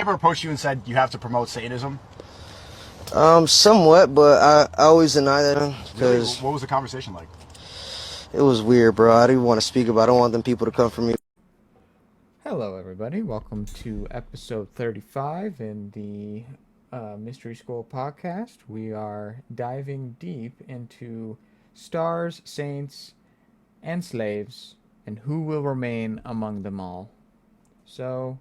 ever approached you and said you have to promote Satanism? Somewhat, but I always deny that Really? because What was the conversation like? it was weird, bro. I didn't want to speak about it. I don't want them people to come for me. Hello, everybody. Welcome to episode 35 in the Mystery School podcast. We are diving deep into stars, saints, and slaves, and who will remain among them all. So,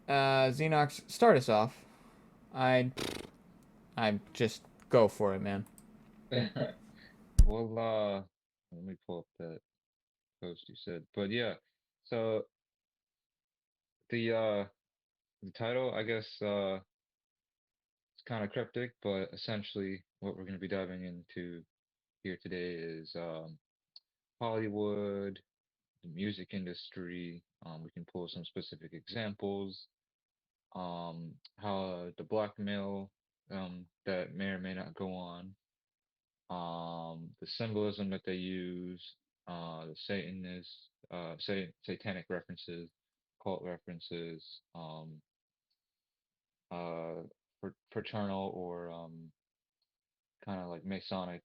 Xenox, start us off. I, I just go for it, man. Well, let me pull up that post you said. But yeah, so the uh the title, I guess, it's kind of cryptic, but essentially what we're going to be diving into here today is Hollywood, the music industry. We can pull some specific examples. How the blackmail that may or may not go on. The symbolism that they use, the Satanist, satanic references, cult references, uh, fraternal or kind of like Masonic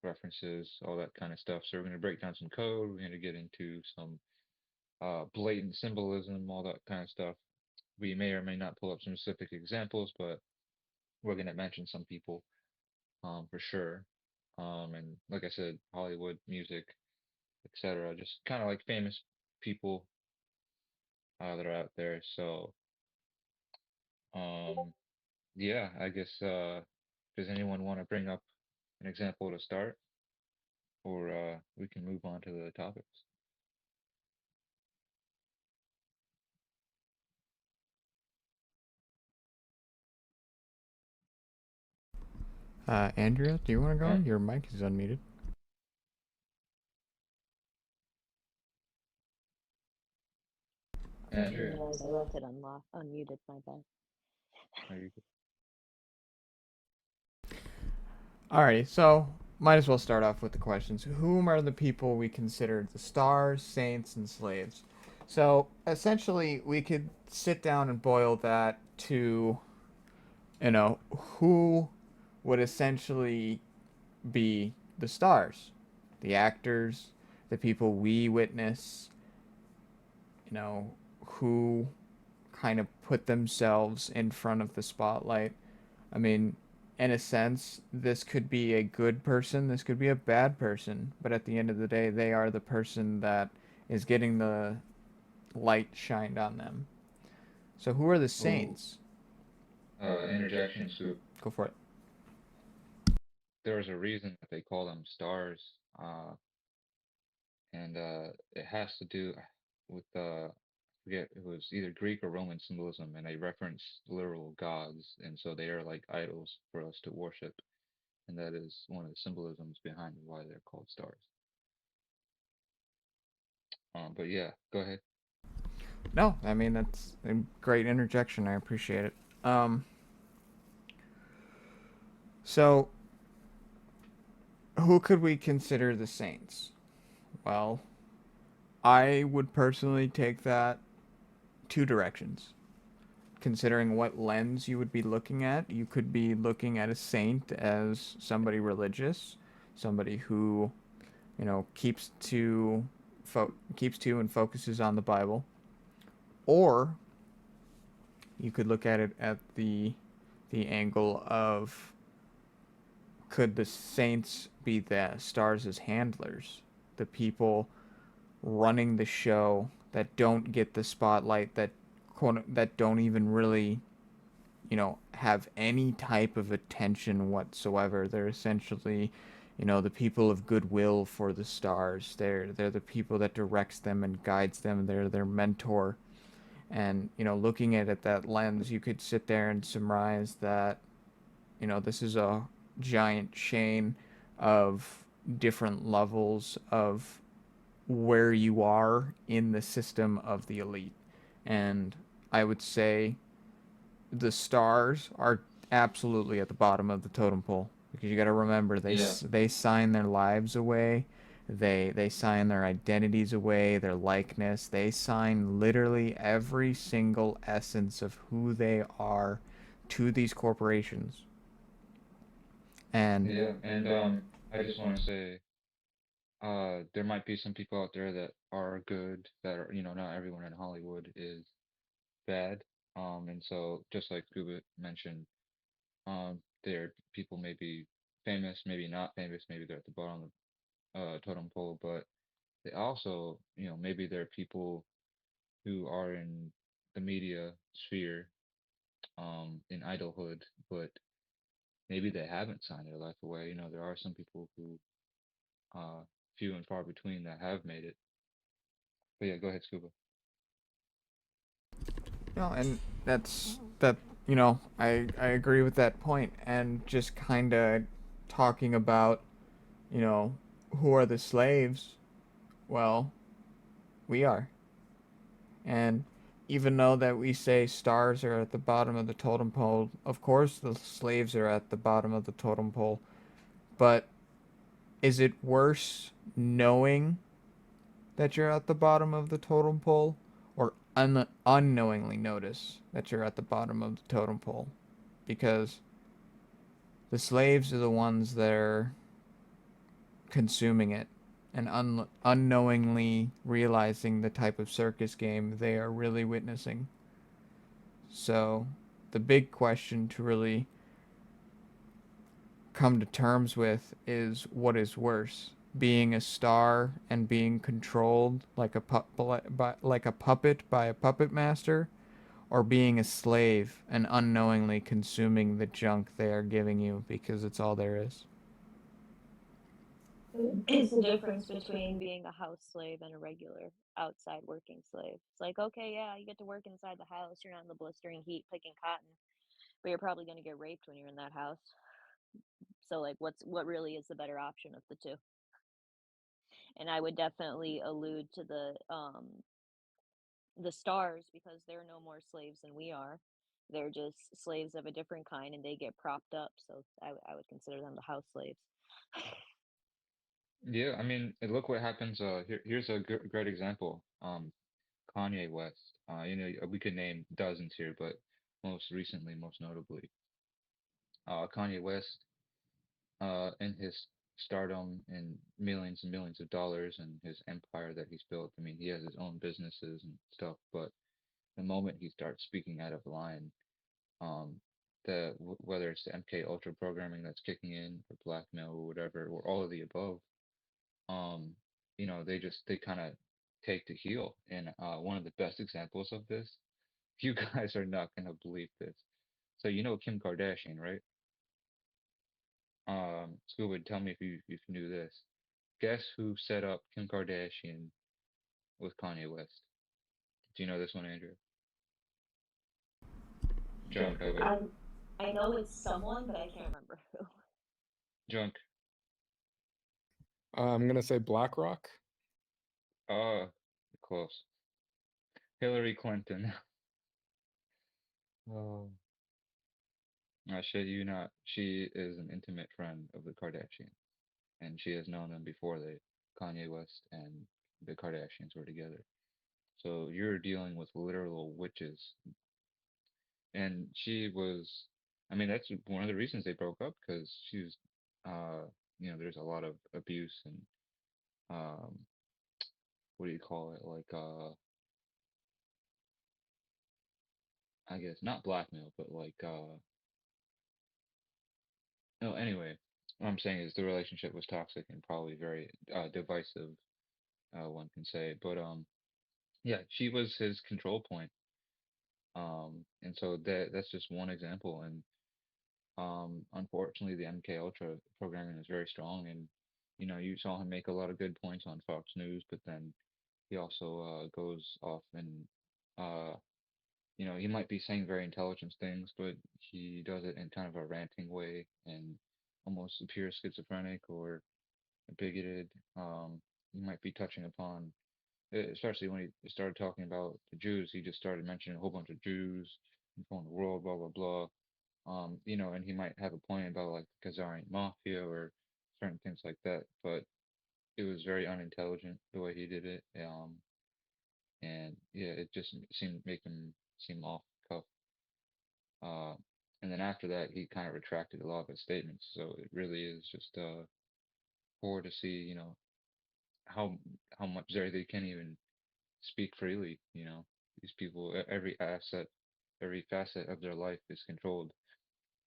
references, all that kind of stuff. So we're going to break down some code. We're going to get into some blatant symbolism, all that kind of stuff. We may or may not pull up some specific examples, but we're going to mention some people for sure. And like I said, Hollywood music, etc. Just kind of like famous people that are out there. So, um, yeah, I guess does anyone want to bring up an example to start, or we can move on to the topics? Andrea, do you want to go? And Your mic is unmuted. I didn't Andrea, realize I left it unmuted, my bad. are you? Alrighty, so might as well start off with the questions. Whom are the people we consider the stars, saints, and slaves? So essentially, we could sit down and boil that to, who would essentially be the stars, the actors, the people we witness, who kind of put themselves in front of the spotlight. I mean, in a sense, this could be a good person, this could be a bad person, but at the end of the day, they are the person that is getting the light shined on them. So, who are the Ooh, saints? interjection, Swoop. Go for it. There's a reason that they call them stars, and it has to do with I forget it was either Greek or Roman symbolism, and they reference literal gods, and so they are like idols for us to worship, and that is one of the symbolisms behind why they're called stars. But yeah, go ahead. No, I mean, that's a great interjection. I appreciate it. Um, so, who could we consider the saints? Well, I would personally take that two directions. Considering what lens you would be looking at, you could be looking at a saint as somebody religious, somebody who, keeps to and focuses on the Bible, or you could look at it at the angle of, could the saints be the stars as handlers, the people running the show that don't get the spotlight, that don't even really, have any type of attention whatsoever. They're essentially, the people of goodwill for the stars. They're the people that directs them and guides them. They're their mentor. And, looking at it that lens, you could sit there and surmise that, this is a giant chain of different levels of where you are in the system of the elite. And I would say the stars are absolutely at the bottom of the totem pole, because you got to remember Yeah. they sign their lives away, They sign their identities away, their likeness. They sign literally every single essence of who they are to these corporations. And Yeah, and I just want to say, there might be some people out there that are good, that are, not everyone in Hollywood is bad. And so just like Scuba mentioned, there people may be famous, maybe not famous, maybe they're at the bottom of the totem pole, but they also, maybe there are people who are in the media sphere, in idolhood, but maybe they haven't signed their life away. There are some people who, uh, few and far between, that have made it. But yeah, go ahead, Scuba. and that. I agree with that point. And just kind of talking about, you know, who are the slaves? Well, we are. And even though that we say stars are at the bottom of the totem pole, of course the slaves are at the bottom of the totem pole. But is it worse knowing that you're at the bottom of the totem pole, or unknowingly notice that you're at the bottom of the totem pole? Because the slaves are the ones that are consuming it and unknowingly realizing the type of circus game they are really witnessing. So, the big question to really come to terms with is what is worse, being a star and being controlled like a puppet by a puppet master, or being a slave and unknowingly consuming the junk they are giving you because it's all there is. It's the difference between being a house slave and a regular outside working slave. It's like, okay, yeah, you get to work inside the house. You're not in the blistering heat picking cotton, but you're probably going to get raped when you're in that house. So, like, what really is the better option of the two? And I would definitely allude to the stars because they're no more slaves than we are. They're just slaves of a different kind, and they get propped up. So I would consider them the house slaves. Yeah, I mean, look what happens. Here's a great example. Kanye West. We could name dozens here, but most recently, most notably, Kanye West, in his stardom and millions of dollars and his empire that he's built. I mean, he has his own businesses and stuff, but the moment he starts speaking out of line, um, whether it's the MK Ultra programming that's kicking in, or blackmail, or whatever, or all of the above, um, they kind of take to heel. And one of the best examples of this, you guys are not gonna believe this. So Kim Kardashian, right? Scuba, tell me if you knew this. Guess who set up Kim Kardashian with Kanye West? Do you know this one, Andrew? Junk, I bet. I know it's someone, but I can't remember who. Junk. I'm gonna say BlackRock. Uh, close. Hillary Clinton. Oh, I shit you not. She is an intimate friend of the Kardashians, and she has known them before Kanye West and the Kardashians were together. So you're dealing with literal witches, and she was. I mean, that's one of the reasons they broke up, because she was, there's a lot of abuse and, um, what do you call it? Like, I guess not blackmail, but like, no. Anyway, what I'm saying is the relationship was toxic and probably very divisive, one can say. But yeah, she was his control point. And so that's just one example. And unfortunately, the MK Ultra programming is very strong. And you saw him make a lot of good points on Fox News, but then he also goes off and, uh, he might be saying very intelligent things, but he does it in kind of a ranting way and almost appears schizophrenic or bigoted. He might be touching upon, especially when he started talking about the Jews, he just started mentioning a whole bunch of Jews from the world, blah blah blah. And he might have a point about like the Khazarian mafia or certain things like that. But it was very unintelligent the way he did it. And yeah, it just seemed make him seem off the cuff. Uh, and then after that, he kind of retracted a lot of his statements. So it really is just poor to see, how how much they can't even speak freely. These people, every facet of their life is controlled.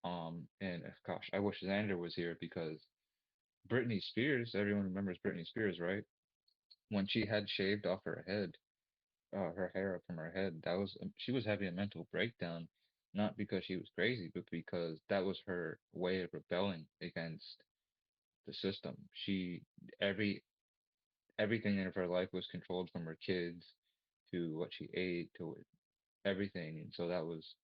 And gosh, I wish Xander was here because Britney Spears, everyone remembers Britney Spears, right? When she had shaved off her head, her hair up from her head, she was having a mental breakdown, not because she was crazy, but because that was her way of rebelling against the system. Every everything in her life was controlled from her kids to what she ate to everything, and so that was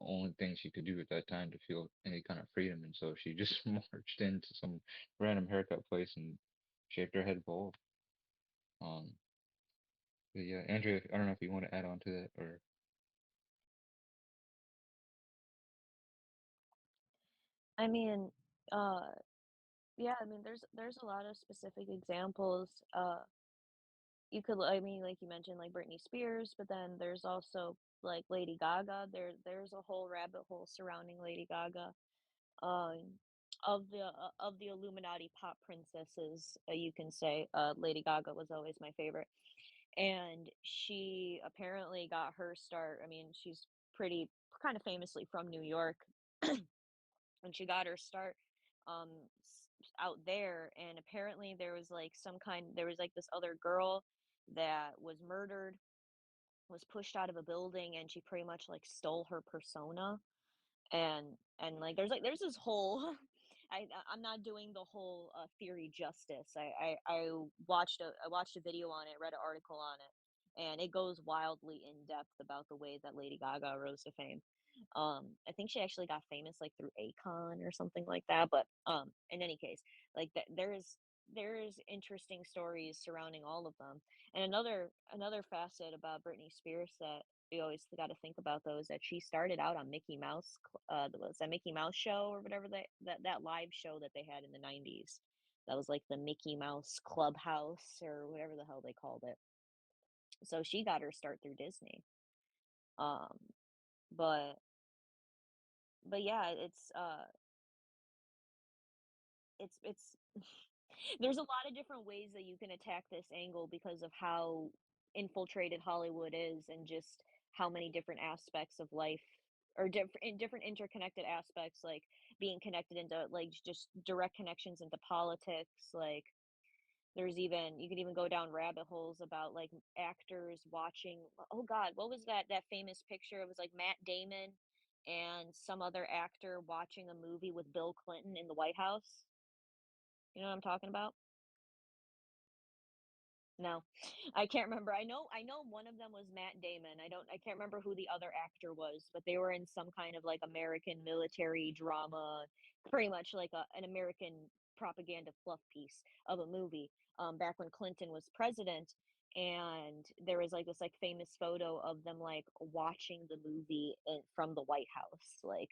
only thing she could do at that time to feel any kind of freedom, and so she just marched into some random haircut place and shaved her head bald. Um, but yeah, Andrea, I don't know if you want to add on to that or. I mean, uh, yeah, I mean, there's a lot of specific examples. You could, I mean, like you mentioned, like Britney Spears, but then there's also like Lady Gaga. There's a whole rabbit hole surrounding Lady Gaga. Um, of the Illuminati pop princesses, you can say, Lady Gaga was always my favorite, and she apparently got her start. I mean, she's pretty kind of famously from New York, and she got her start um out there, and apparently there was like this other girl that was murdered, was pushed out of a building, and she pretty much like stole her persona. and and like there's this whole I'm not doing the whole theory justice. I watched a video on it, read an article on it, and it goes wildly in depth about the way that Lady Gaga rose to fame. I think she actually got famous like through Akon or something like that. But in any case, like that there's interesting stories surrounding all of them. And another facet about Britney Spears that we always got to think about though is that she started out on Mickey Mouse, was that Mickey Mouse show or whatever that live show that they had in the 90s. That was like the Mickey Mouse Clubhouse or whatever the hell they called it. So she got her start through Disney. Um, but yeah, it's there's a lot of different ways that you can attack this angle because of how infiltrated Hollywood is, and just how many different aspects of life, or different interconnected aspects, like being connected into like just direct connections into politics. Like there's even, you could even go down rabbit holes about like actors watching, oh god, what was that famous picture? It was like Matt Damon and some other actor watching a movie with Bill Clinton in the White House. You know what I'm talking about? No, I can't remember. I know one of them was Matt Damon. I can't remember who the other actor was, but they were in some kind of like American military drama, pretty much like an American propaganda fluff piece of a movie. Back when Clinton was president, and there was like this like famous photo of them like watching the movie from the White House, like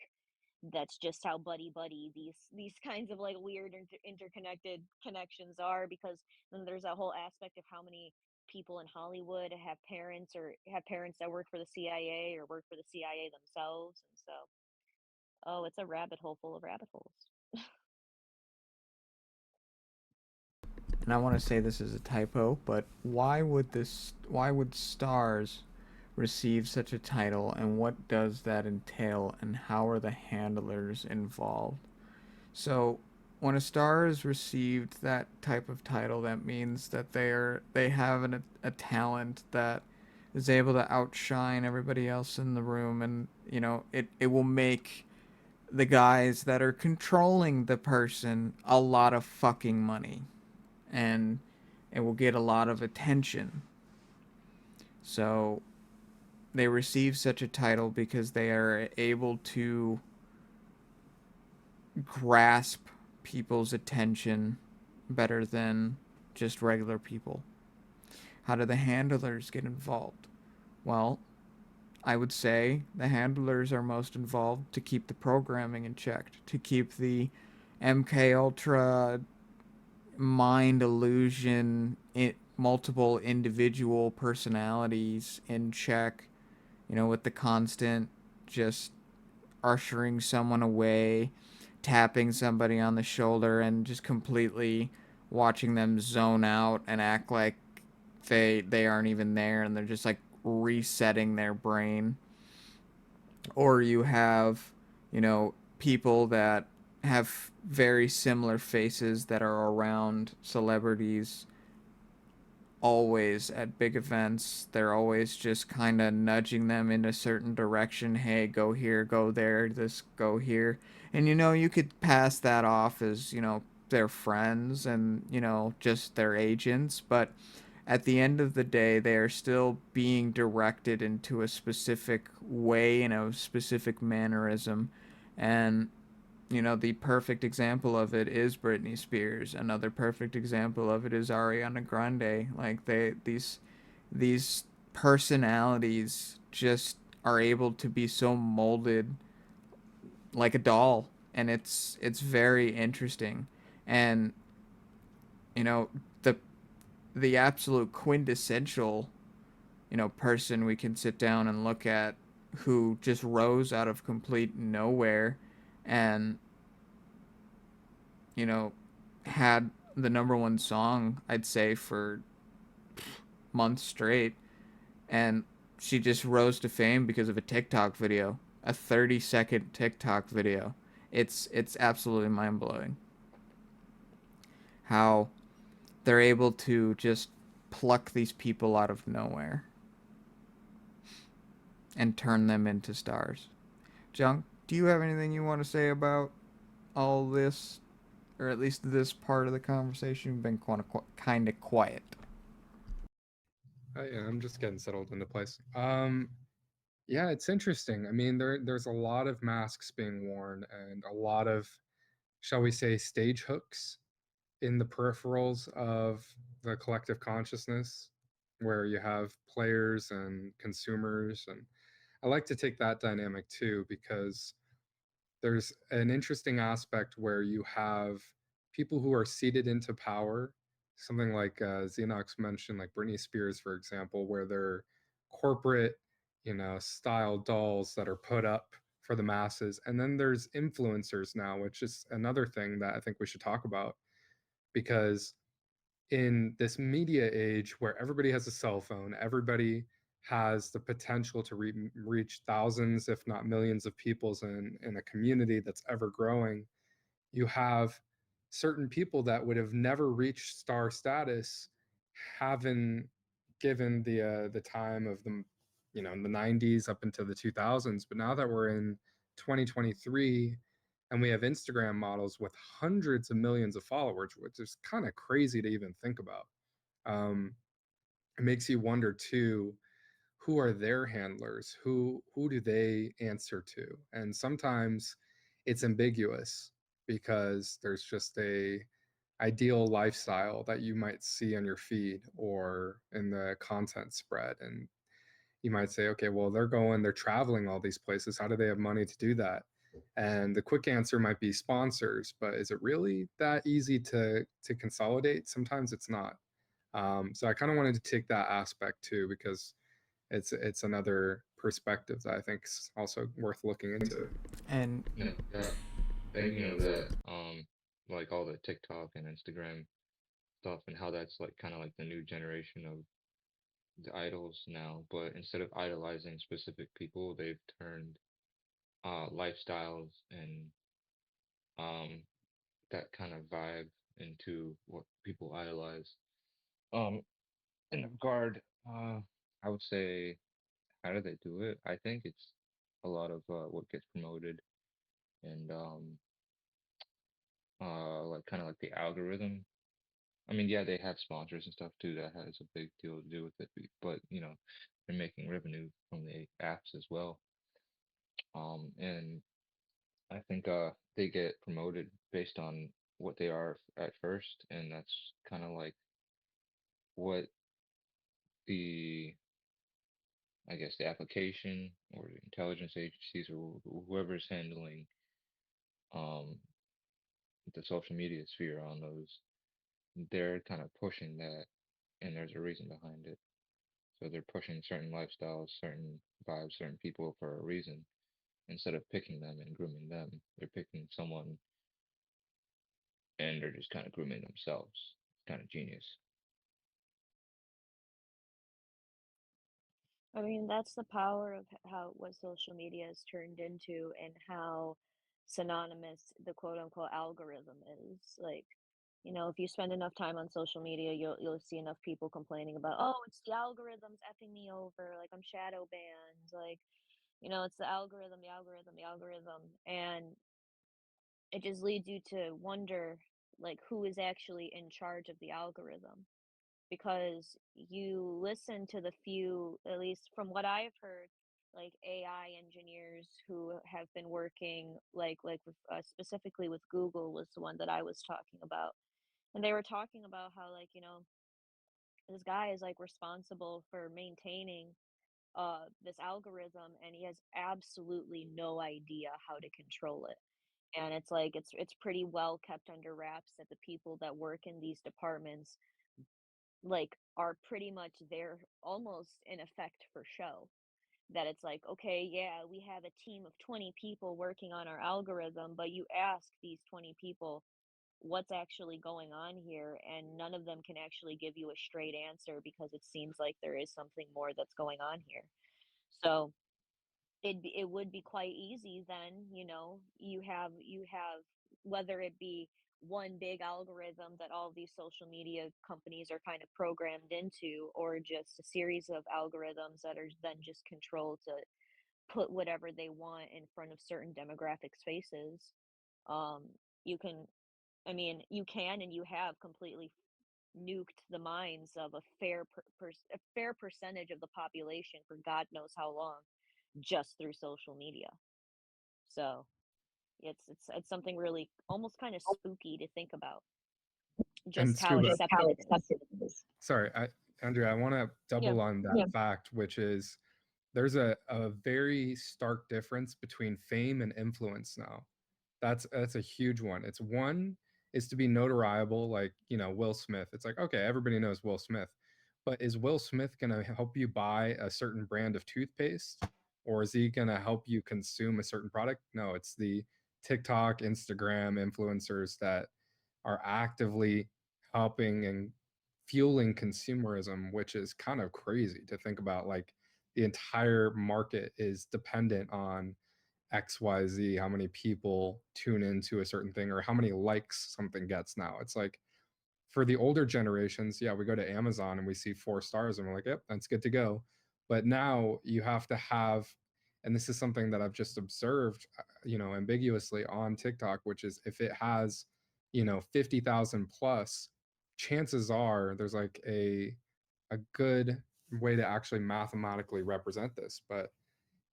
that's just how buddy these kinds of like weird interconnected connections are, because then there's that whole aspect of how many people in Hollywood have parents, or have parents that work for the CIA or work for the CIA themselves. And so, oh, it's a rabbit hole full of rabbit holes. And I want to say this is a typo, but why would stars receive such a title, and what does that entail, and how are the handlers involved? So, when a star is received that type of title, that means that they have a talent that is able to outshine everybody else in the room, and it will make the guys that are controlling the person a lot of fucking money, and it will get a lot of attention. So they receive such a title because they are able to grasp people's attention better than just regular people. How do the handlers get involved? Well, I would say the handlers are most involved to keep the programming in check, to keep the MK Ultra mind illusion, multiple individual personalities in check, with the constant just ushering someone away, tapping somebody on the shoulder, and just completely watching them zone out and act like they aren't even there, and they're just like resetting their brain. Or you have, people that have very similar faces that are around celebrities always at big events. They're always just kind of nudging them in a certain direction. Hey, go here, go there, this, go here. And you could pass that off as, their friends and, just their agents. But at the end of the day, they are still being directed into a specific way, in a specific mannerism. And the perfect example of it is Britney Spears. Another perfect example of it is Ariana Grande. Like these personalities just are able to be so molded like a doll, and it's very interesting. And you know the the absolute quintessential person we can sit down and look at, who just rose out of complete nowhere and you know, had the number one song, I'd say, for months straight. And she just rose to fame because of a TikTok video, a 30-second TikTok video. It's absolutely mind blowing how they're able to just pluck these people out of nowhere and turn them into stars. Junk, do you have anything you want to say about all this, or at least this part of the conversation? You've been kind of quiet. Yeah, I'm just getting settled into place. Yeah, it's interesting. I mean, there's a lot of masks being worn and a lot of, shall we say, stage hooks in the peripherals of the collective consciousness, where you have players and consumers. And I like to take that dynamic too, because there's an interesting aspect where you have people who are seated into power, something like Xenox mentioned, like Britney Spears, for example, where they're corporate, style dolls that are put up for the masses. And then there's influencers now, which is another thing that I think we should talk about, because in this media age where everybody has a cell phone, everybody has the potential to reach thousands, if not millions, of peoples in a community that's ever growing. You have certain people that would have never reached star status, having given the time of the in the 90s up into the 2000s. But now that we're in 2023 and we have Instagram models with hundreds of millions of followers, which is kind of crazy to even think about. um, it makes you wonder too, who are their handlers, who do they answer to? And sometimes it's ambiguous, because there's just a ideal lifestyle that you might see on your feed or in the content spread, and you might say, okay, well, they're traveling all these places, how do they have money to do that? And the quick answer might be sponsors, but is it really that easy to consolidate? Sometimes it's not. So I kind of wanted to take that aspect too, because it's another perspective that I think is also worth looking into. And Yeah, yeah. Thinking of that, like all the TikTok and Instagram stuff and how that's like kind of like the new generation of the idols now, but instead of idolizing specific people, they've turned lifestyles and um that kind of vibe into what people idolize. Um, in regard, I would say, how do they do it? I think it's a lot of what gets promoted and like kind of like the algorithm. I mean, yeah, they have sponsors and stuff too. That has a big deal to do with it, but they're making revenue from the apps as well. And I think they get promoted based on what they are at first, and that's kind of like what the I guess the application or the intelligence agencies or whoever's handling um the social media sphere on those. they're kind of pushing that, and there's a reason behind it. So they're pushing certain lifestyles, certain vibes, certain people for a reason. Instead of picking them and grooming them, they're picking someone and they're just kind of grooming themselves. It's kind of genius. I mean, that's the power of how what social media has turned into and how synonymous the quote unquote algorithm is. Like, if you spend enough time on social media, you'll see enough people complaining about, oh, it's the algorithm's effing me over, like I'm shadow banned, like, it's the algorithm, the algorithm, the algorithm. And it just leads you to wonder like who is actually in charge of the algorithm because you listen to the few, at least from what I've heard, like AI engineers who have been working like with, specifically with Google was the one that I was talking about, and they were talking about how like this guy is like responsible for maintaining this algorithm and he has absolutely no idea how to control it, and it's like it's pretty well kept under wraps that the people that work in these departments like are pretty much there almost in effect for show, that it's like, okay, yeah, we have a team of 20 people working on our algorithm, but you ask these 20 people what's actually going on here and none of them can actually give you a straight answer because it seems like there is something more that's going on here. So it would be quite easy then, you have whether it be one big algorithm that all of these social media companies are kind of programmed into or just a series of algorithms that are then just controlled to put whatever they want in front of certain demographic spaces. um you can, I mean, you can and you have completely nuked the minds of a fair percentage of the population for god knows how long just through social media. So it's something really almost kind of spooky to think about just And how Scuba, accepted it is. sorry, Andrea, I want to Yeah. double on that fact, which is there's a very stark difference between fame and influence now. That's a huge one. It's one is to be notariable, like Will Smith. It's like, okay, everybody knows Will Smith, but is Will Smith gonna help you buy a certain brand of toothpaste, or is he gonna help you consume a certain product? No, it's the TikTok, Instagram influencers that are actively helping and fueling consumerism, which is kind of crazy to think about. Like the entire market is dependent on XYZ, how many people tune into a certain thing or how many likes something gets now. It's like for the older generations, yeah, we go to Amazon and we see 4 stars and we're like, yep, that's good to go. But now you have to have, and this is something that I've just observed, ambiguously on TikTok, which is if it has, 50,000 plus, chances are there's like a good way to actually mathematically represent this, but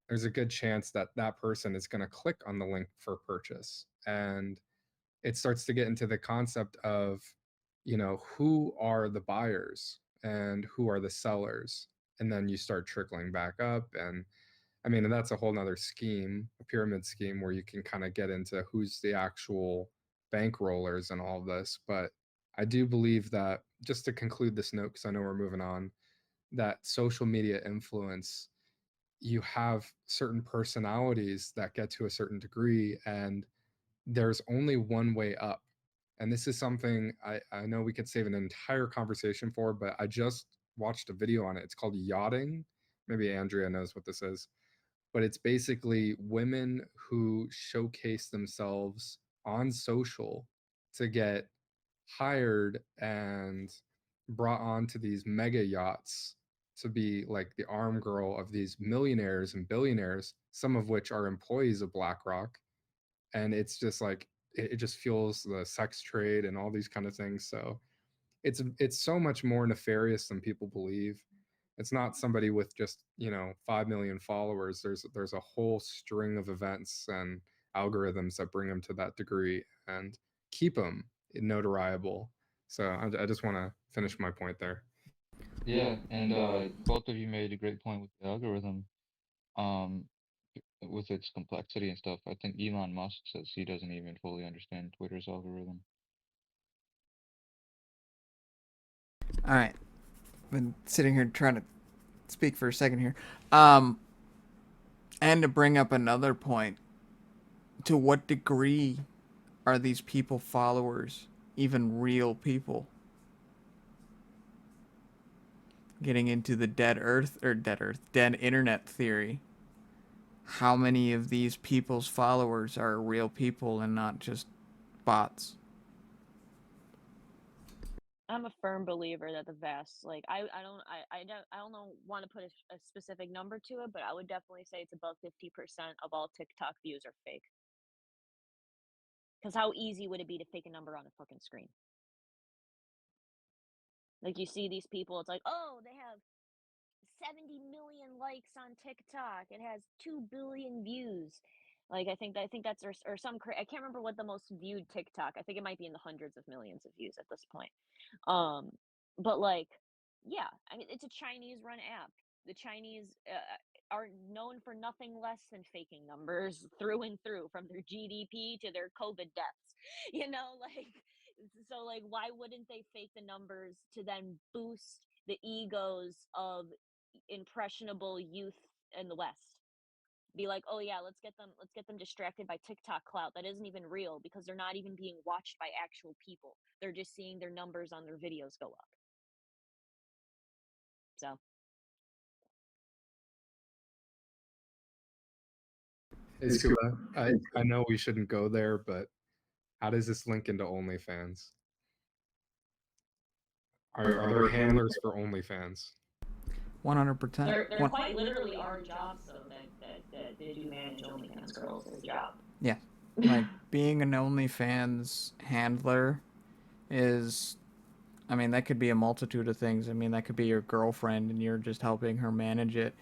there's a good chance that that person is going to click on the link for purchase. And it starts to get into the concept of, who are the buyers and who are the sellers. And then you start trickling back up. And I mean, that's a whole nother scheme, a pyramid scheme where you can kind of get into who's the actual bankrollers and all of this. But I do believe that, just to conclude this note, because I know we're moving on, that social media influence, you have certain personalities that get to a certain degree and there's only one way up. And this is something I know we could save an entire conversation for, but I just watched a video on it. It's called yachting. Maybe Andrea knows what this is, but it's basically women who showcase themselves on social to get hired and brought onto these mega yachts to be like the arm girl of these millionaires and billionaires, some of which are employees of BlackRock. And it's just like it just fuels the sex trade and all these kind of things. So it's so much more nefarious than people believe. It's not somebody with just 5 million followers. There's a whole string of events and algorithms that bring them to that degree and keep them notariable. So I just want to finish my point there. Yeah, and both of you made a great point with the algorithm. Um, with its complexity and stuff. I think Elon Musk says he doesn't even fully understand Twitter's algorithm. All right. Been sitting here trying to speak for a second here. Um, and to bring up another point, to what degree are these people followers even real people? Getting into the dead internet theory. How many of these people's followers are real people and not just bots? I'm a firm believer that the vast, like, I don't know, want to put a specific number to it, but I would definitely say it's about 50% of all TikTok views are fake. Because how easy would it be to fake a number on a fucking screen? Like, you see these people, it's like, oh, they have 70 million likes on TikTok. It has 2 billion views. Like, I think that's, or some, I can't remember what the most viewed TikTok. I think it might be in the hundreds of millions of views at this point. Um, but like, yeah, I mean, it's a Chinese run app. The Chinese are known for nothing less than faking numbers through and through, from their GDP to their COVID deaths. Like, so like, why wouldn't they fake the numbers to then boost the egos of impressionable youth in the West? Be like, oh yeah, let's get them distracted by TikTok clout that isn't even real, because they're not even being watched by actual people. They're just seeing their numbers on their videos go up. So Hey, Scuba, I know we shouldn't go there, but how does this link into OnlyFans? Are there handlers for OnlyFans? 100%. there quite literally are jobs though that they do manage OnlyFans girls as a job. Yeah. Like, being an OnlyFans handler is, I mean, that could be a multitude of things. I mean, that could be your girlfriend and you're just helping her manage it.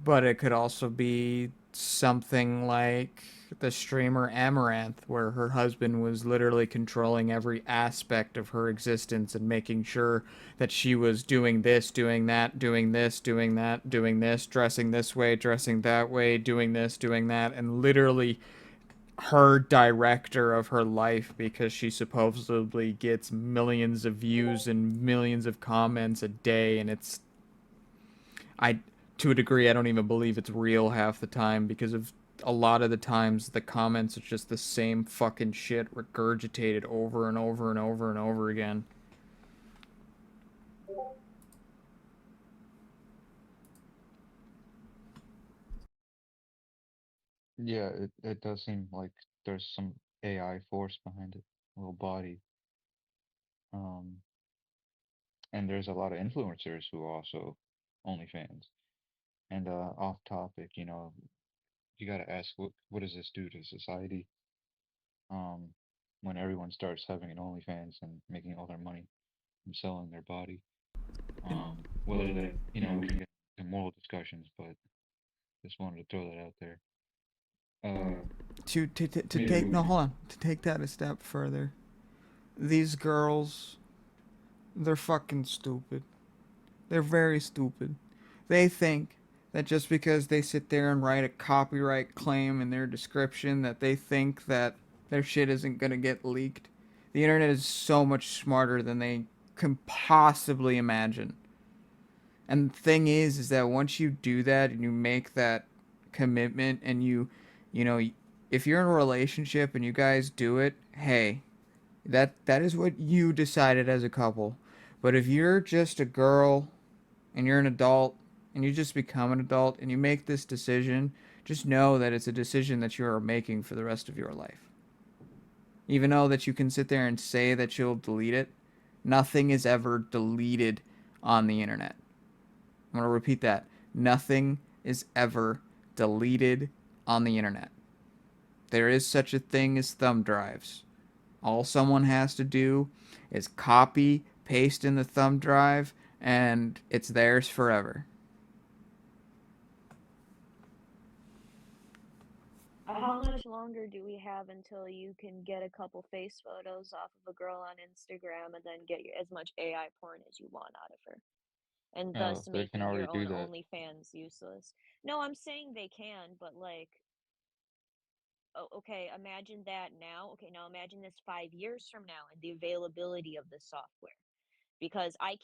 But it could also be something like the streamer Amaranth, where her husband was literally controlling every aspect of her existence and making sure that she was doing this, doing that, doing this, doing that, doing this, dressing this way, dressing that way, doing this, doing that, and literally her director of her life, because she supposedly gets millions of views and millions of comments a day. And it's, I, to a degree, I don't even believe it's real half the time, because of a lot of the times the comments are just the same fucking shit regurgitated over and over and over and over again. Yeah, it does seem like there's some AI force behind it, little body. Um, and there's a lot of influencers who are also OnlyFans. And off topic, you got to ask what does this do to society? Um, when everyone starts having an OnlyFans and making all their money from selling their body. Whether that, we can get into moral discussions, but just wanted to throw that out there. Uh, To maybe take, we no, could. hold on, to take that a step further, these girls, they're fucking stupid. They're very stupid. They think that just because they sit there and write a copyright claim in their description, that they think that their shit isn't going to get leaked. The internet is so much smarter than they can possibly imagine. And the thing is that once you do that and you make that commitment, and you know, if you're in a relationship and you guys do it, hey, that is what you decided as a couple. But if you're just a girl and you're an adult and you just become an adult and you make this decision, just know that it's a decision that you are making for the rest of your life. Even though that you can sit there and say that you'll delete it, nothing is ever deleted on the internet. I'm going to repeat that. Nothing is ever deleted on the internet. There is such a thing as thumb drives. All someone has to do is copy, paste in the thumb drive, and it's theirs forever. How much longer do we have until you can get a couple face photos off of a girl on Instagram and then get as much AI porn as you want out of her, and Oh, thus they can making already your do own that. OnlyFans useless? No, I'm saying they can, but like, oh, okay, imagine that now. Okay, now imagine this 5 years from now and the availability of the software. because I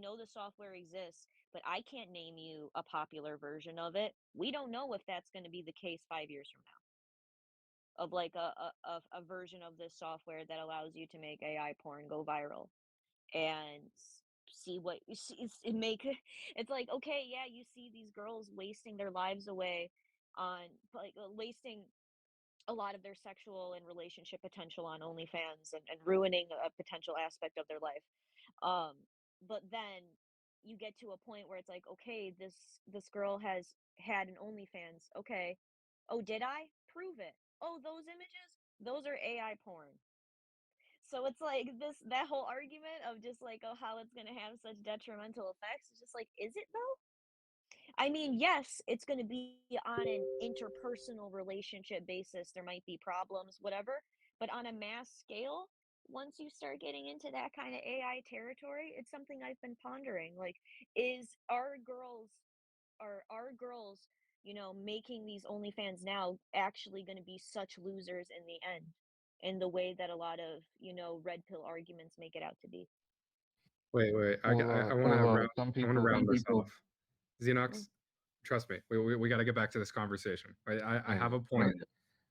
know the software exists, but I can't name you a popular version of it. We don't know if that's going to be the case 5 years from now, of like a version of this software that allows you to make AI porn go viral and see what you see. It make it's like, okay, yeah, you see these girls wasting their lives away on, like, wasting a lot of their sexual and relationship potential on OnlyFans, and ruining a potential aspect of their life. Um, but then you get to a point where it's like, okay, this girl has had an OnlyFans. Okay. Oh, did I? Prove it. Oh, those images? Those are AI porn. So it's like that whole argument of just like, oh, how it's gonna have such detrimental effects. It's just like, is it though? I mean, yes, it's going to be on an interpersonal relationship basis. There might be problems, whatever. But on a mass scale, once you start getting into that kind of AI territory, it's something I've been pondering. Like, is are girls, making these OnlyFans now actually going to be such losers in the end, in the way that a lot of, red pill arguments make it out to be? Wait. I want to Well, some round this people, off. Xenox, Mm. trust me, we got to get back to this conversation. I have a point.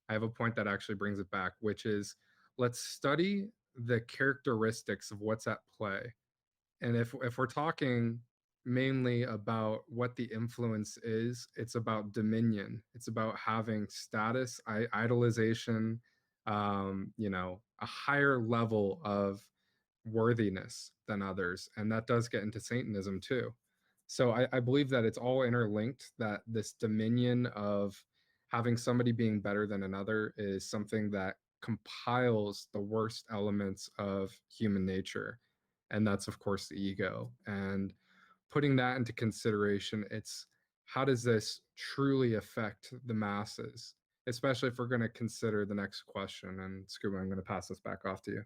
I have a point that actually brings it back, which is let's study the characteristics of what's at play. And if we're talking mainly about what the influence is, it's about dominion. It's about having status, idolization, a higher level of worthiness than others. And that does get into Satanism too. So I believe that it's all interlinked, that this dominion of having somebody being better than another is something that compiles the worst elements of human nature. And that's, of course, the ego. And putting that into consideration, it's how does this truly affect the masses, especially if we're going to consider the next question. And Scuba, I'm going to pass this back off to you.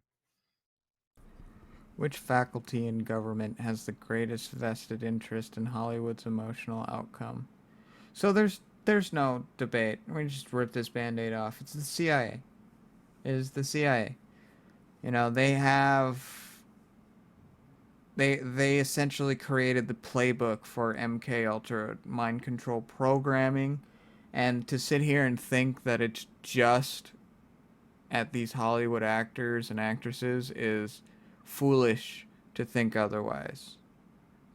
Which faculty in government has the greatest vested interest in Hollywood's emotional outcome? So there's no debate. We just rip this band-aid off. It's the CIA. It is the CIA. They have they essentially created the playbook for MK Ultra mind control programming, and to sit here and think that it's just at these Hollywood actors and actresses is foolish to think otherwise,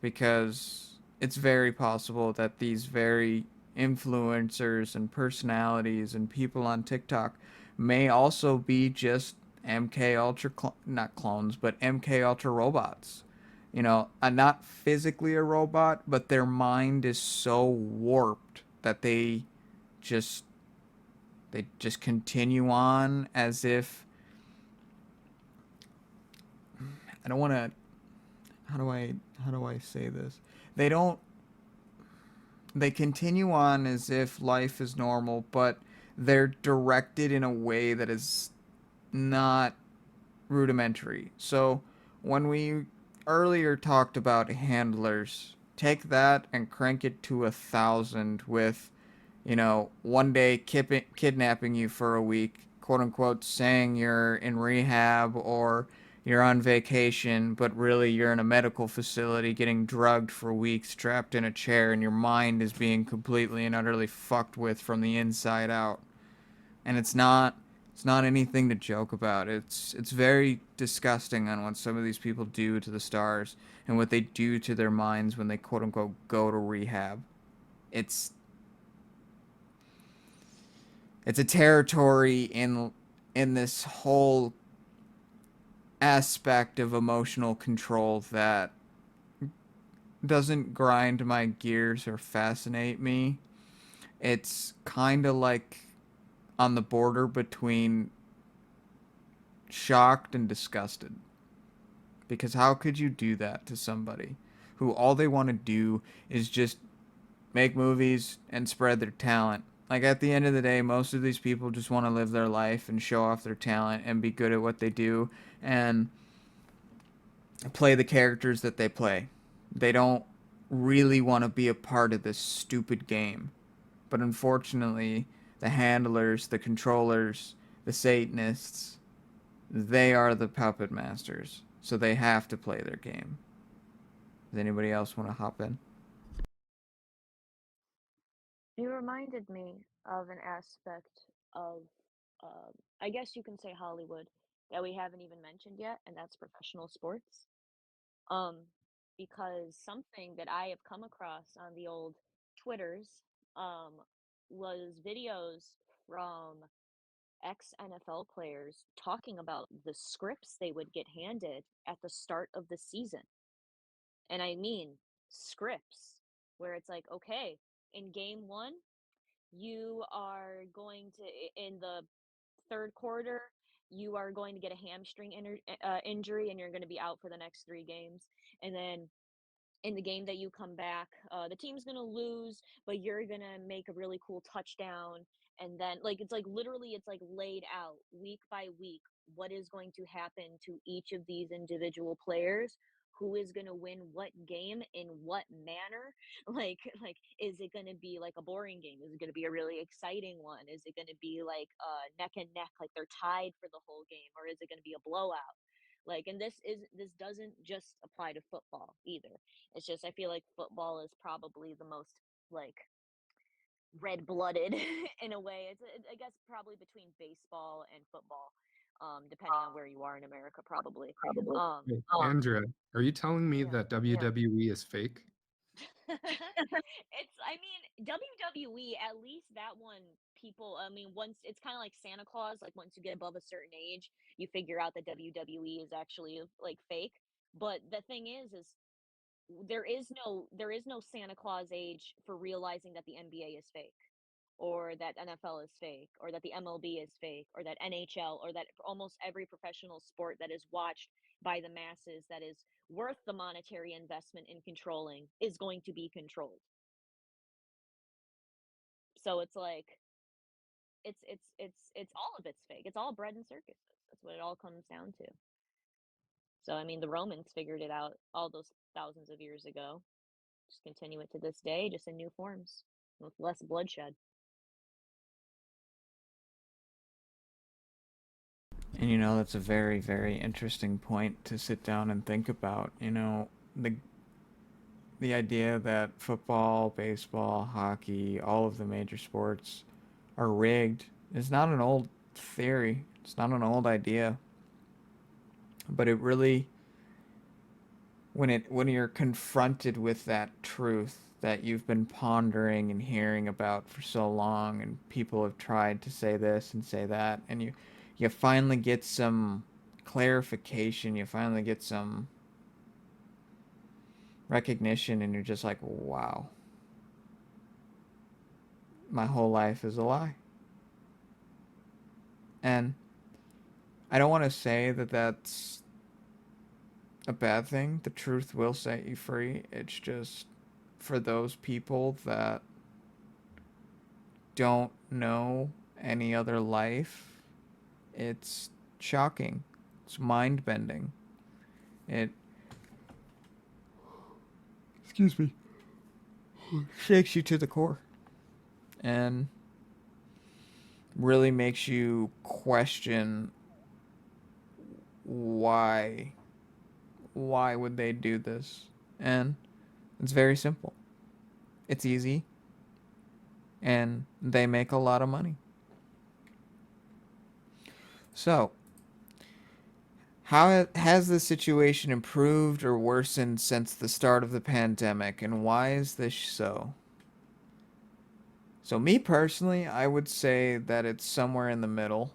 because it's very possible that these very influencers and personalities and people on TikTok may also be just MK Ultra not clones, but MK Ultra robots. Not physically a robot, but their mind is so warped that just they just continue on as if I don't want to how do I say this? They don't they continue on as if life is normal, but they're directed in a way that is not rudimentary. So when we earlier talked about handlers, take that and crank it to 1,000 with, one day kidnapping you for a week, quote unquote, saying you're in rehab or you're on vacation, but really you're in a medical facility getting drugged for weeks, trapped in a chair, and your mind is being completely and utterly fucked with from the inside out. And it's not anything to joke about. It's very disgusting on what some of these people do to the stars and what they do to their minds when they quote unquote go to rehab. It's it's a territory in this whole aspect of emotional control that doesn't grind my gears or fascinate me. It's kind of like on the border between shocked and disgusted. Because how could you do that to somebody who all they want to do is just make movies and spread their talent? Like, at the end of the day, most of these people just want to live their life and show off their talent and be good at what they do and play the characters that they play. They don't really want to be a part of this stupid game. But unfortunately, the handlers, the controllers, the Satanists, they are the puppet masters. So they have to play their game. Does anybody else want to hop in? You reminded me of an aspect of, I guess you can say Hollywood that we haven't even mentioned yet, and that's professional sports. Um, because something that I have come across on the old Twitters, um, was videos from ex NFL players talking about the scripts they would get handed at the start of the season. And I mean scripts where it's like, okay, in game one, you are going to, in the third quarter, you are going to get a injury and you're going to be out for the next 3 games. And then in the game that you come back, the team's gonna lose, but you're gonna make a really cool touchdown. And then, like, it's like literally, it's like laid out week by week what is going to happen to each of these individual players. Who is gonna win what game in what manner? Is it gonna be like a boring game? Is it gonna be a really exciting one? Is it gonna be like neck and neck, like they're tied for the whole game, or is it gonna be a blowout? And this doesn't just apply to football either. It's just I feel like football is probably the most like red-blooded in a way. I guess probably between baseball and football, depending on where you are in America, probably. Wait, Andrea, are you telling me Yeah. that WWE is fake? It's I mean WWE, at least that one, people, I mean, once it's kind of like Santa Claus, like once you get above a certain age, you figure out that WWE is actually like fake. But the thing is there is no Santa Claus age for realizing that the NBA is fake, or that NFL is fake, or that the MLB is fake, or that NHL, or that almost every professional sport that is watched by the masses that is worth the monetary investment in controlling is going to be controlled. So it's like it's all of it's fake. It's all bread and circuses. That's what it all comes down to. So I mean the Romans figured it out all those thousands of years ago. Just continue it to this day, just in new forms with less bloodshed. And that's a very, very interesting point to sit down and think about. The idea that football, baseball, hockey, all of the major sports are rigged is not an old theory. It's not an old idea. But it really, when you're confronted with that truth that you've been pondering and hearing about for so long, and people have tried to say this and say that, and you finally get some clarification, you finally get some recognition, and you're just like, wow, my whole life is a lie. And I don't want to say that that's a bad thing. The truth will set you free. It's just for those people that don't know any other life, it's shocking. It's mind bending. It, excuse me, shakes you to the core and really makes you question why would they do this? And it's very simple. It's easy, and they make a lot of money. So, how has the situation improved or worsened since the start of the pandemic, and why is this so? So, me personally, I would say that it's somewhere in the middle,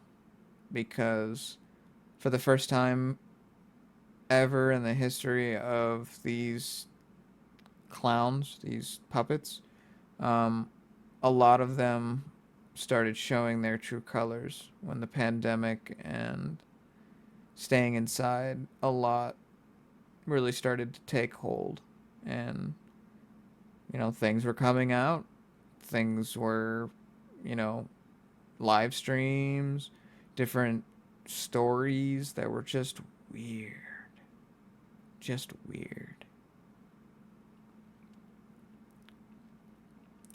because for the first time ever in the history of these clowns, these puppets, um, a lot of them started showing their true colors when the pandemic and staying inside a lot really started to take hold. And, things were coming out. Things were, you know, live streams, different stories that were just weird. Just weird.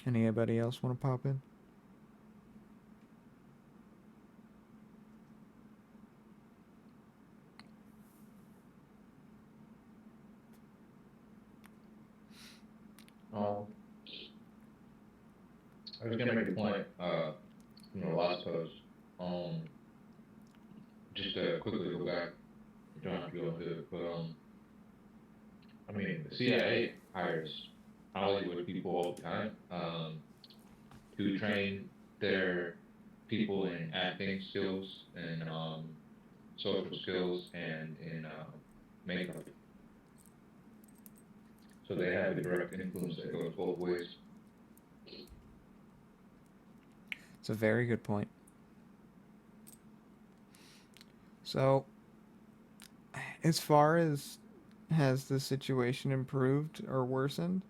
Anybody else want to pop in? Um, I was gonna make a point from the last post. Um, just to quickly go back. You don't have to go into it, but I mean, the CIA hires Hollywood people all the time to train their people in acting skills and social skills and in makeup. So they have a direct influence that goes both ways. It's a very good point. So, as far as has the situation improved or worsened?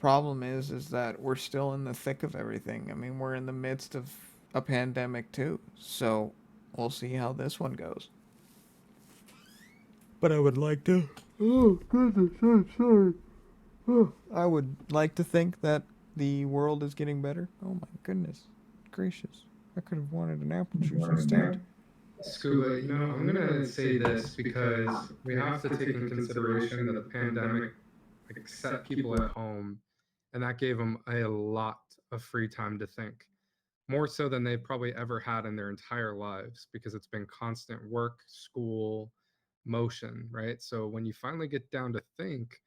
Problem is that we're still in the thick of everything. I mean, we're in the midst of a pandemic too. So, we'll see how this one goes. But I would like to. Oh goodness, I'm sorry. I would like to think that the world is getting better. Oh my goodness gracious! I could have wanted an apple juice instead. Scuba, I'm gonna say this because we have to take in consideration that the pandemic like set people at home, and that gave them a lot of free time to think, more so than they've probably ever had in their entire lives, because it's been constant work, school, motion, right? So when you finally get down to think,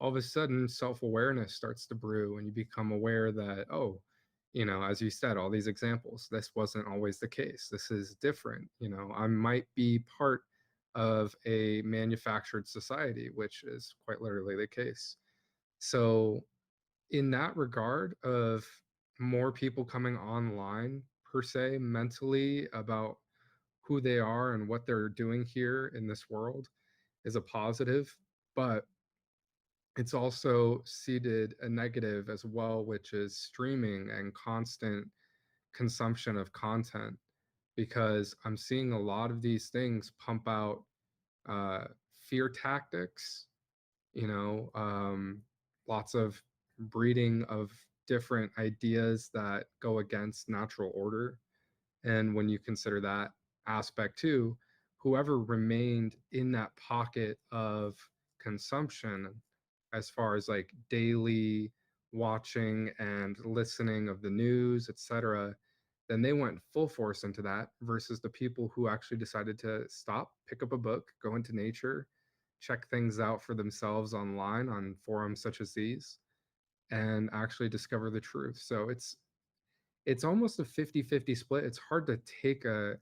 all of a sudden self-awareness starts to brew, and you become aware that, oh, as you said, all these examples, this wasn't always the case. This is different. I might be part of a manufactured society, which is quite literally the case. So in that regard of more people coming online per se mentally about who they are and what they're doing here in this world is a positive, but it's also seeded a negative as well, which is streaming and constant consumption of content, because I'm seeing a lot of these things pump out uh, fear tactics, lots of breeding of different ideas that go against natural order. And when you consider that aspect too, whoever remained in that pocket of consumption, as far as like daily watching and listening of the news, etc., then they went full force into that, versus the people who actually decided to stop, pick up a book, go into nature, check things out for themselves online on forums such as these, and actually discover the truth. So it's almost a 50-50 split. It's hard to take a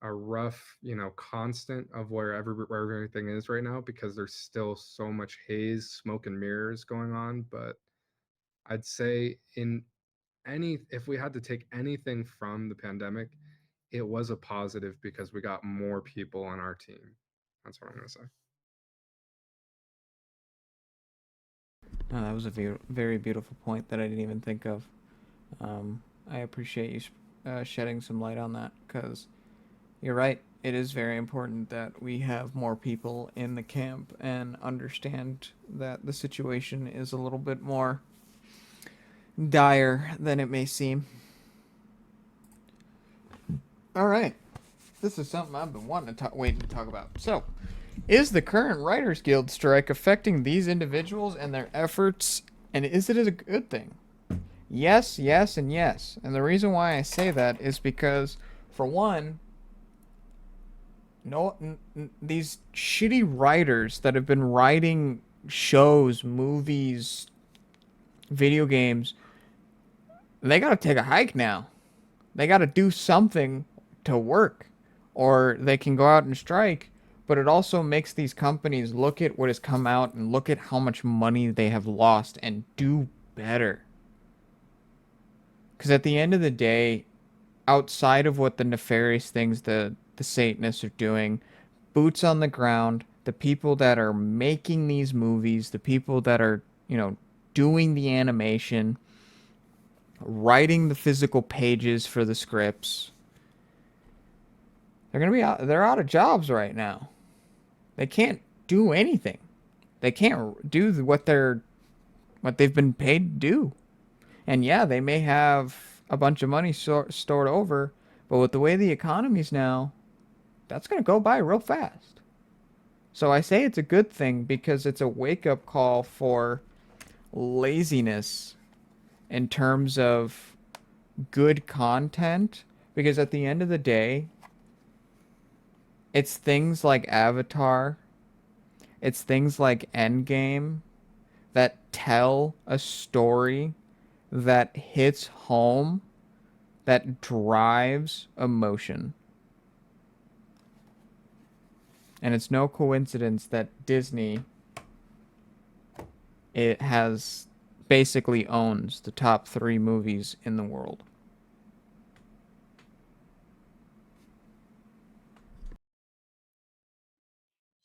rough, constant of where everything is right now, because there's still so much haze, smoke and mirrors going on. But I'd say if we had to take anything from the pandemic, it was a positive, because we got more people on our team. That's what I'm going to say. Oh, that was a very beautiful point that I didn't even think of. I appreciate you shedding some light on that, because you're right. It is very important that we have more people in the camp and understand that the situation is a little bit more dire than it may seem. All right. This is something I've been waiting to talk about. So, is the current Writers Guild strike affecting these individuals and their efforts, and is it a good thing? Yes, yes, and yes. And the reason why I say that is because, for one, these shitty writers that have been writing shows, movies, video games, they gotta take a hike now. They gotta do something to work, or they can go out and strike. But it also makes these companies look at what has come out and look at how much money they have lost and do better. Because at the end of the day, outside of what the nefarious things the Satanists are doing, boots on the ground, the people that are making these movies, the people that are, doing the animation, writing the physical pages for the scripts, they're out of jobs right now. They can't do anything. They can't do what they've been paid to do. And yeah, they may have a bunch of money stored over, but with the way the economy's now, that's going to go by real fast. So I say it's a good thing, because it's a wake-up call for laziness in terms of good content, because at the end of the day, it's things like Avatar, it's things like Endgame that tell a story that hits home, that drives emotion. And it's no coincidence that Disney it has basically owns the top 3 movies in the world.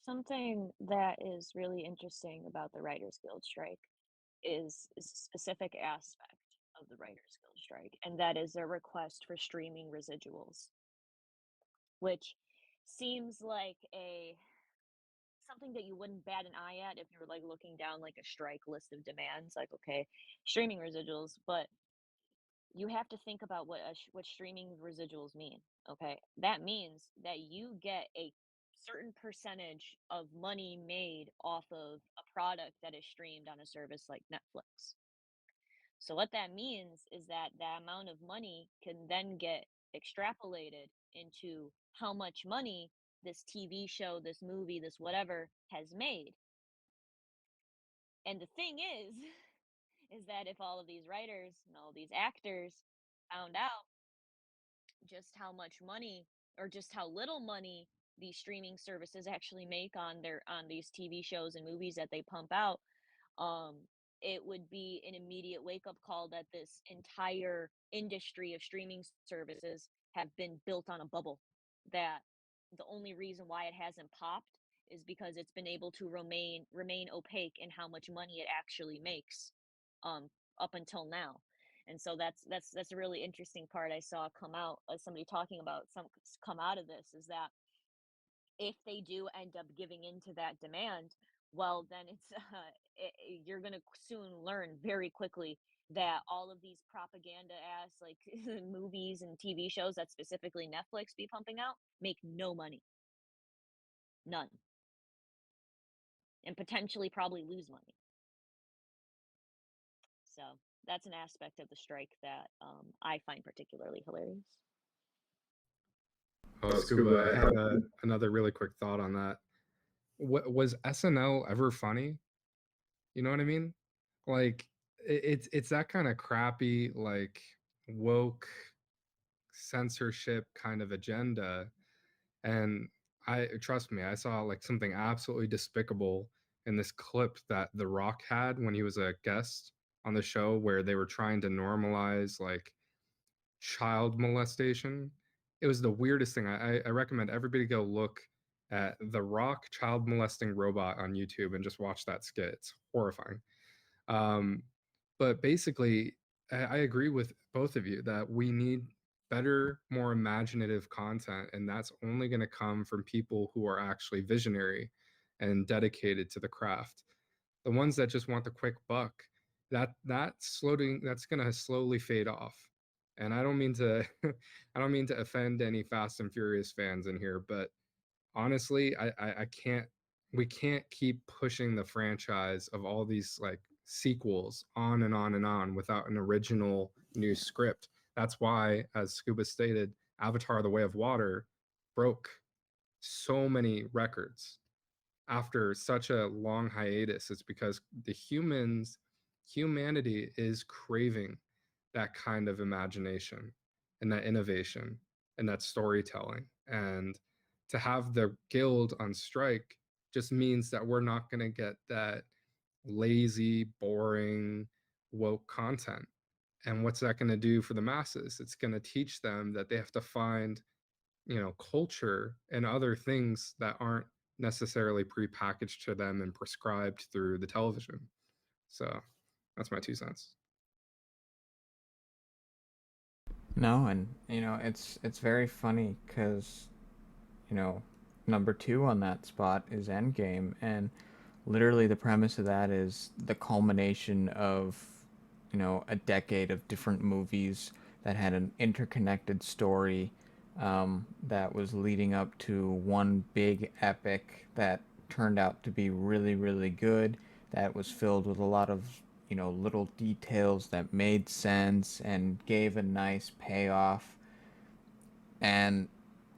Something that is really interesting about the Writers Guild strike is a specific aspect of the Writers Guild strike, and that is their request for streaming residuals, which seems like a something that you wouldn't bat an eye at if you were like looking down like a strike list of demands, like okay, streaming residuals, but you have to think about what streaming residuals mean. Okay, that means that you get a certain percentage of money made off of a product that is streamed on a service like Netflix. So what that means is that that amount of money can then get extrapolated into how much money this TV show, this movie, this whatever has made. And the thing is that if all of these writers and all these actors found out just how much money or just how little money these streaming services actually make on these TV shows and movies that they pump out, um, it would be an immediate wake up call that this entire industry of streaming services have been built on a bubble. That the only reason why it hasn't popped is because it's been able to remain opaque in how much money it actually makes, um, up until now. And so that's a really interesting part I saw come out, somebody talking about some come out of this, is that if they do end up giving into that demand, well, then you're going to soon learn very quickly that all of these propaganda ass like movies and TV shows that specifically Netflix be pumping out make no money, none, and potentially probably lose money. So that's an aspect of the strike that I find particularly hilarious. Oh, Scuba, I had another really quick thought on that. What was SNL ever funny? You know what I mean? Like it's that kind of crappy, like woke censorship kind of agenda. And I trust me, I saw like something absolutely despicable in this clip that The Rock had when he was a guest on the show where they were trying to normalize like child molestation. It was the weirdest thing. I recommend everybody go look at The Rock child molesting robot on YouTube and just watch that skit. It's horrifying. Um, but basically, I agree with both of you that we need better, more imaginative content, and that's only going to come from people who are actually visionary and dedicated to the craft. The ones that just want the quick buck, that's going to slowly fade off. And I don't mean to I don't mean to offend any Fast and Furious fans in here, but honestly, I can't we can't keep pushing the franchise of all these like sequels on and on and on without an original new script. That's why, as Scuba stated, Avatar: The Way of Water broke so many records after such a long hiatus. It's because humanity is craving that kind of imagination and that innovation and that storytelling. And to have the guild on strike just means that we're not going to get that lazy, boring, woke content. And what's that going to do for the masses? It's going to teach them that they have to find, culture and other things that aren't necessarily prepackaged to them and prescribed through the television. So that's my 2 cents. No, and it's very funny because you know number 2 on that spot is Endgame, and literally the premise of that is the culmination of a decade of different movies that had an interconnected story, that was leading up to one big epic that turned out to be really, really good, that was filled with a lot of little details that made sense and gave a nice payoff. And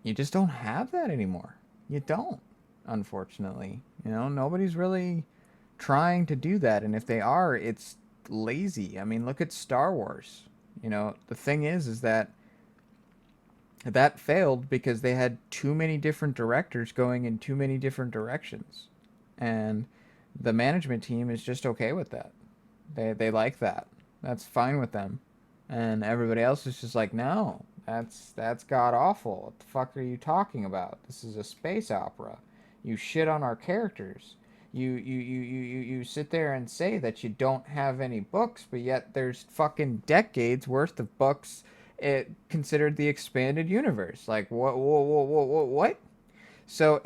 you just don't have that anymore. You don't, unfortunately. Nobody's really trying to do that. And if they are, it's lazy. I mean, look at Star Wars. The thing is that failed because they had too many different directors going in too many different directions. And the management team is just okay with that. They like that. That's fine with them. And everybody else is just like, no, that's god awful. What the fuck are you talking about? This is a space opera. You shit on our characters. You sit there and say that you don't have any books, but yet there's fucking decades worth of books considered the expanded universe. Like what? So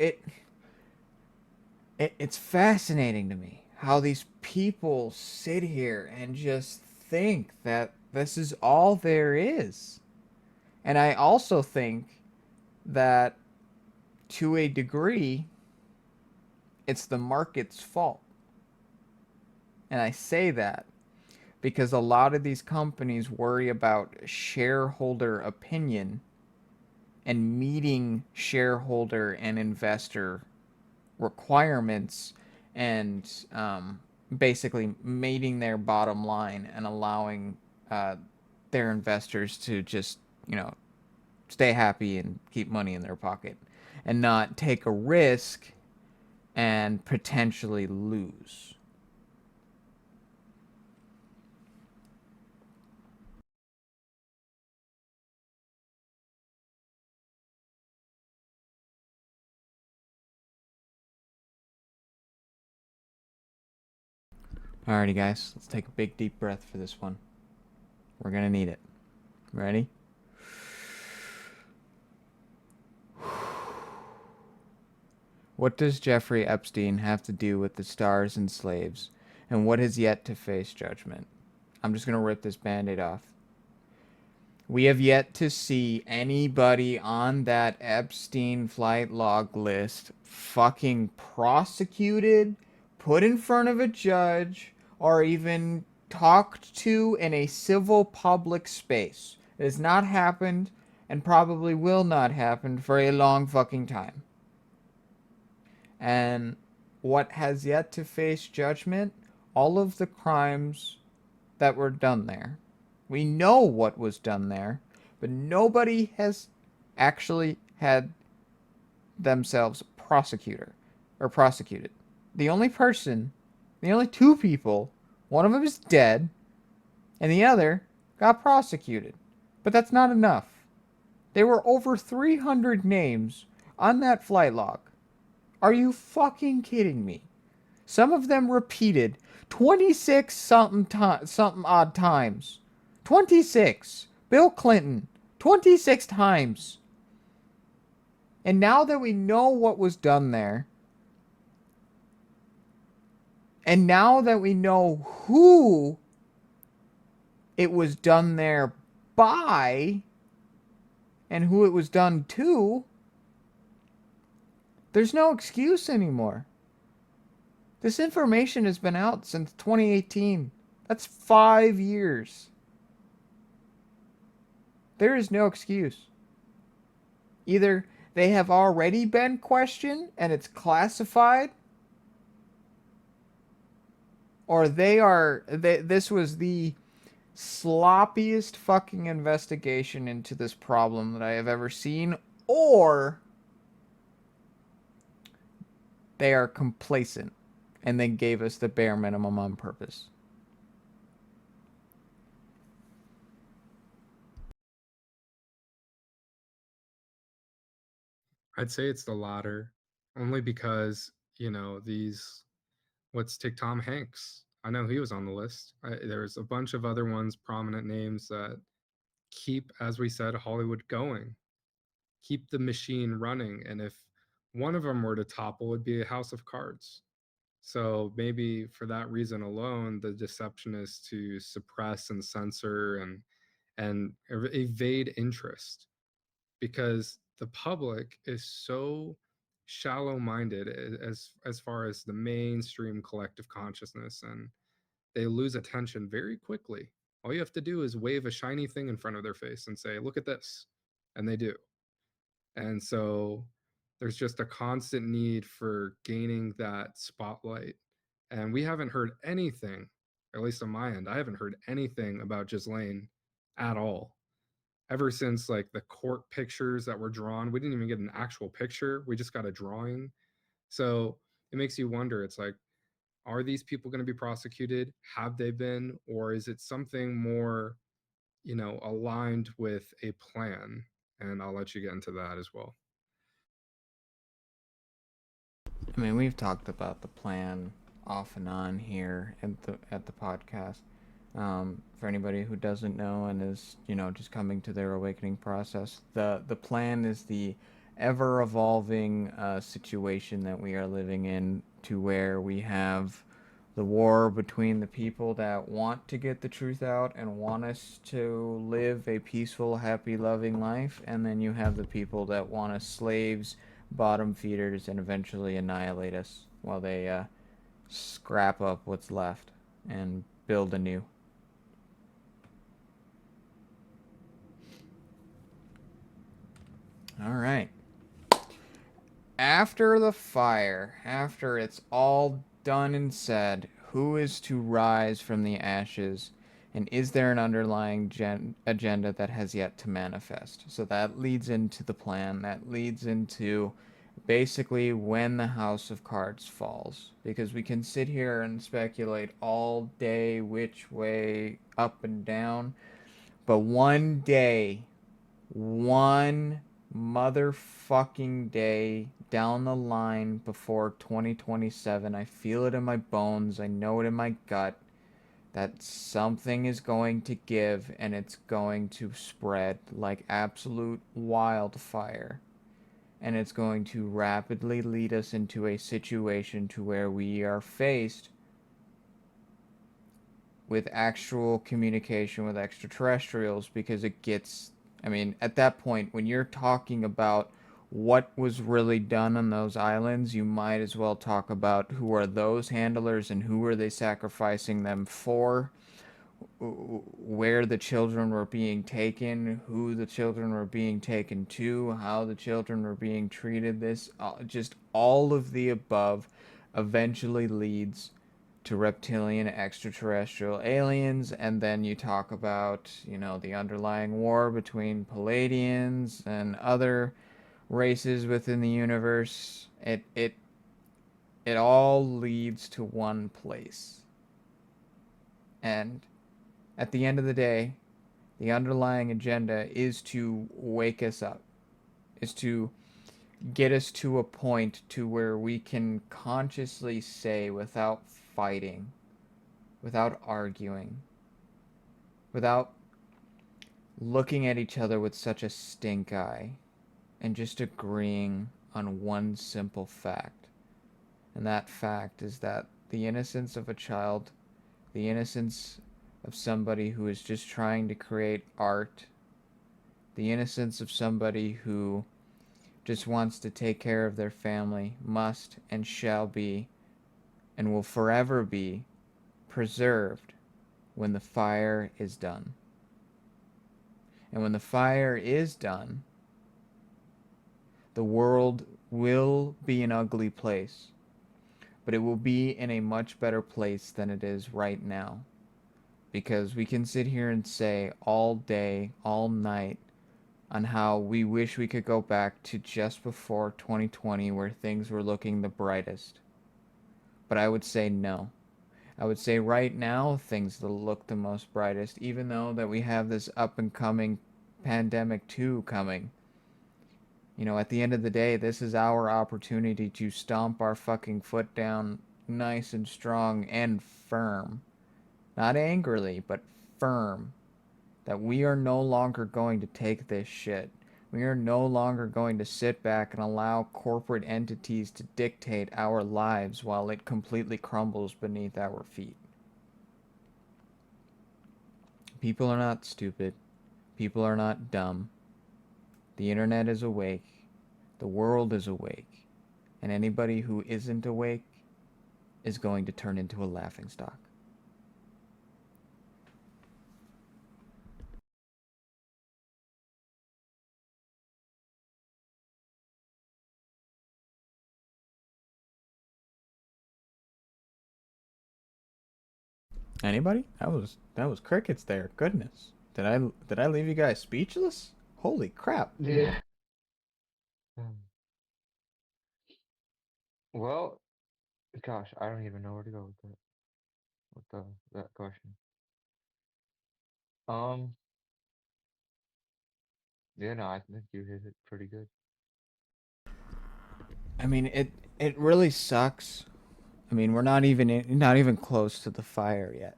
it's fascinating to me how these people sit here and just think that this is all there is. And I also think that to a degree, it's the market's fault. And I say that because a lot of these companies worry about shareholder opinion and meeting shareholder and investor requirements and basically meeting their bottom line and allowing their investors to just, stay happy and keep money in their pocket and not take a risk and potentially lose. Alrighty, guys, let's take a big deep breath for this one. We're gonna need it. Ready? What does Jeffrey Epstein have to do with the stars and slaves, and what has yet to face judgment? I'm just gonna rip this band-aid off. We have yet to see anybody on that Epstein flight log list fucking prosecuted, put in front of a judge, or even talked to in a civil public space. It has not happened and probably will not happen for a long fucking time. And what has yet to face judgment? All of the crimes that were done there. We know what was done there, but nobody has actually had themselves prosecuted. The only two people, one of them is dead, and the other got prosecuted. But that's not enough. There were over 300 names on that flight log. Are you fucking kidding me? Some of them repeated 26 something odd times. 26. Bill Clinton. 26 times. And now that we know what was done there, and now that we know who it was done there by, and who it was done to, there's no excuse anymore. This information has been out since 2018. That's 5 years. There is no excuse. Either they have already been questioned and it's classified, or this was the sloppiest fucking investigation into this problem that I have ever seen, or they are complacent and they gave us the bare minimum on purpose. I'd say it's the latter, only because, let's take Tom Hanks. I know he was on the list. There's a bunch of other ones, prominent names that keep, as we said, Hollywood going, keep the machine running. And if one of them were to topple, it'd be a house of cards. So maybe for that reason alone, the deception is to suppress and censor and evade interest, because the public is so shallow minded as far as the mainstream collective consciousness, and they lose attention very quickly. All you have to do is wave a shiny thing in front of their face and say, "Look at this." And they do. And so there's just a constant need for gaining that spotlight. And we haven't heard anything, at least on my end, I haven't heard anything about Ghislaine at all. Ever since like the court pictures that were drawn, we didn't even get an actual picture. We just got a drawing. So it makes you wonder, it's like, are these people going to be prosecuted? Have they been? Or is it something more, aligned with a plan? And I'll let you get into that as well. I mean, we've talked about the plan off and on here at the podcast. For anybody who doesn't know and is just coming to their awakening process, the plan is the ever evolving situation that we are living in, to where we have the war between the people that want to get the truth out and want us to live a peaceful, happy, loving life, and then you have the people that want us slaves, bottom feeders, and eventually annihilate us while they scrap up what's left and build anew. All right. After the fire, after it's all done and said, who is to rise from the ashes, and is there an underlying agenda that has yet to manifest? So that leads into the plan. That leads into basically when the House of Cards falls. Because we can sit here and speculate all day which way up and down, but one day, one motherfucking day down the line before 2027, I feel it in my bones, I know it in my gut, that something is going to give, and it's going to spread like absolute wildfire. And it's going to rapidly lead us into a situation to where we are faced with actual communication with extraterrestrials, because it gets, I mean, at that point, when you're talking about what was really done on those islands, you might as well talk about who are those handlers and who are they sacrificing them for, where the children were being taken, who the children were being taken to, how the children were being treated. This, just all of the above eventually leads to reptilian extraterrestrial aliens, and then you talk about, the underlying war between Palladians and other races within the universe. It all leads to one place. And at the end of the day, the underlying agenda is to wake us up, is to get us to a point to where we can consciously say, without fighting, without arguing, without looking at each other with such a stink eye, and just agreeing on one simple fact. And that fact is that the innocence of a child, the innocence of somebody who is just trying to create art, the innocence of somebody who just wants to take care of their family, must and shall be, and will forever be, preserved when the fire is done. And when the fire is done, the world will be an ugly place, but it will be in a much better place than it is right now. Because we can sit here and say all day, all night, on how we wish we could go back to just before 2020, where things were looking the brightest. But I would say no. I would say right now things look the most brightest, even though that we have this up and coming pandemic 2 coming. At the end of the day, this is our opportunity to stomp our fucking foot down nice and strong and firm. Not angrily, but firm. That we are no longer going to take this shit. We are no longer going to sit back and allow corporate entities to dictate our lives while it completely crumbles beneath our feet. People are not stupid. People are not dumb. The internet is awake. The world is awake. And anybody who isn't awake is going to turn into a laughingstock. Anybody? That was crickets there. Goodness. Did I leave you guys speechless? Holy crap. Yeah. Well, gosh, I don't even know where to go with that. With that question. Um, yeah, no, I think you hit it pretty good. I mean, it really sucks. I mean, we're not even close to the fire yet.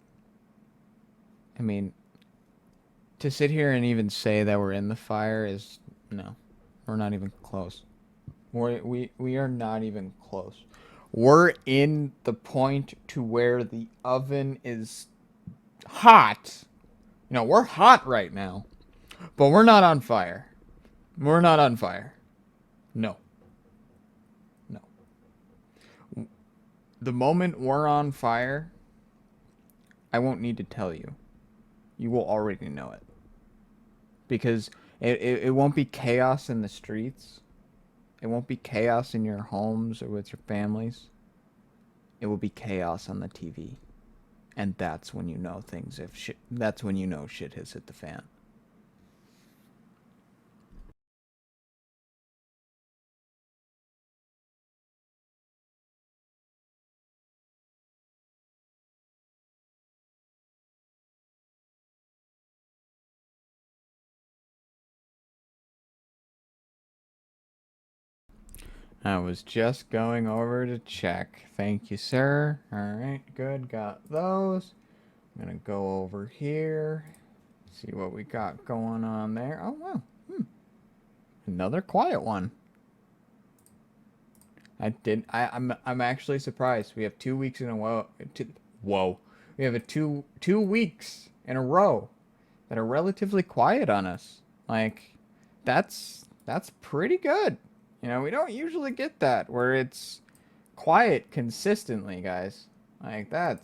I mean, to sit here and even say that we're in the fire is no. We're not even close. We are not even close. We're in the point to where the oven is hot. We're hot right now, but we're not on fire. We're not on fire. No. No. The moment we're on fire, I won't need to tell you. You will already know it. Because it won't be chaos in the streets. It won't be chaos in your homes or with your families. It will be chaos on the TV. And that's when you know that's when you know shit has hit the fan. I was just going over to check. Thank you, sir. Alright, good. Got those. I'm gonna go over here. See what we got going on there. Oh, wow. Another quiet one. I'm actually surprised. We have 2 weeks in a row. Whoa. We have two weeks in a row that are relatively quiet on us. Like, that's pretty good. We don't usually get that where it's quiet consistently, guys. Like that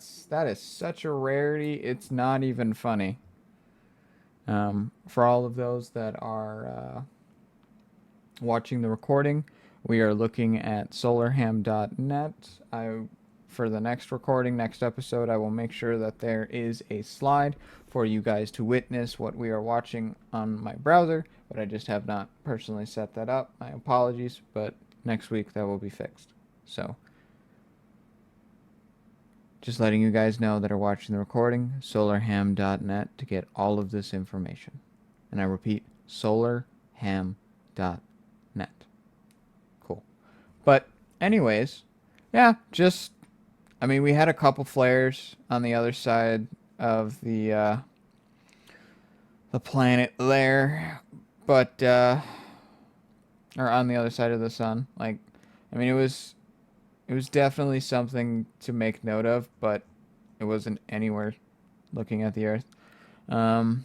is such a rarity. It's not even funny. For all of those that are watching the recording, we are looking at solarham.net. For the next recording, next episode, I will make sure that there is a slide for you guys to witness what we are watching on my browser, but I just have not personally set that up. My apologies, but next week that will be fixed. So, just letting you guys know that are watching the recording, solarham.net to get all of this information. And I repeat, solarham.net. Cool. But anyways, yeah, we had a couple flares on the other side of the planet there, but or on the other side of the sun. It was definitely something to make note of, but it wasn't anywhere looking at the Earth. Um,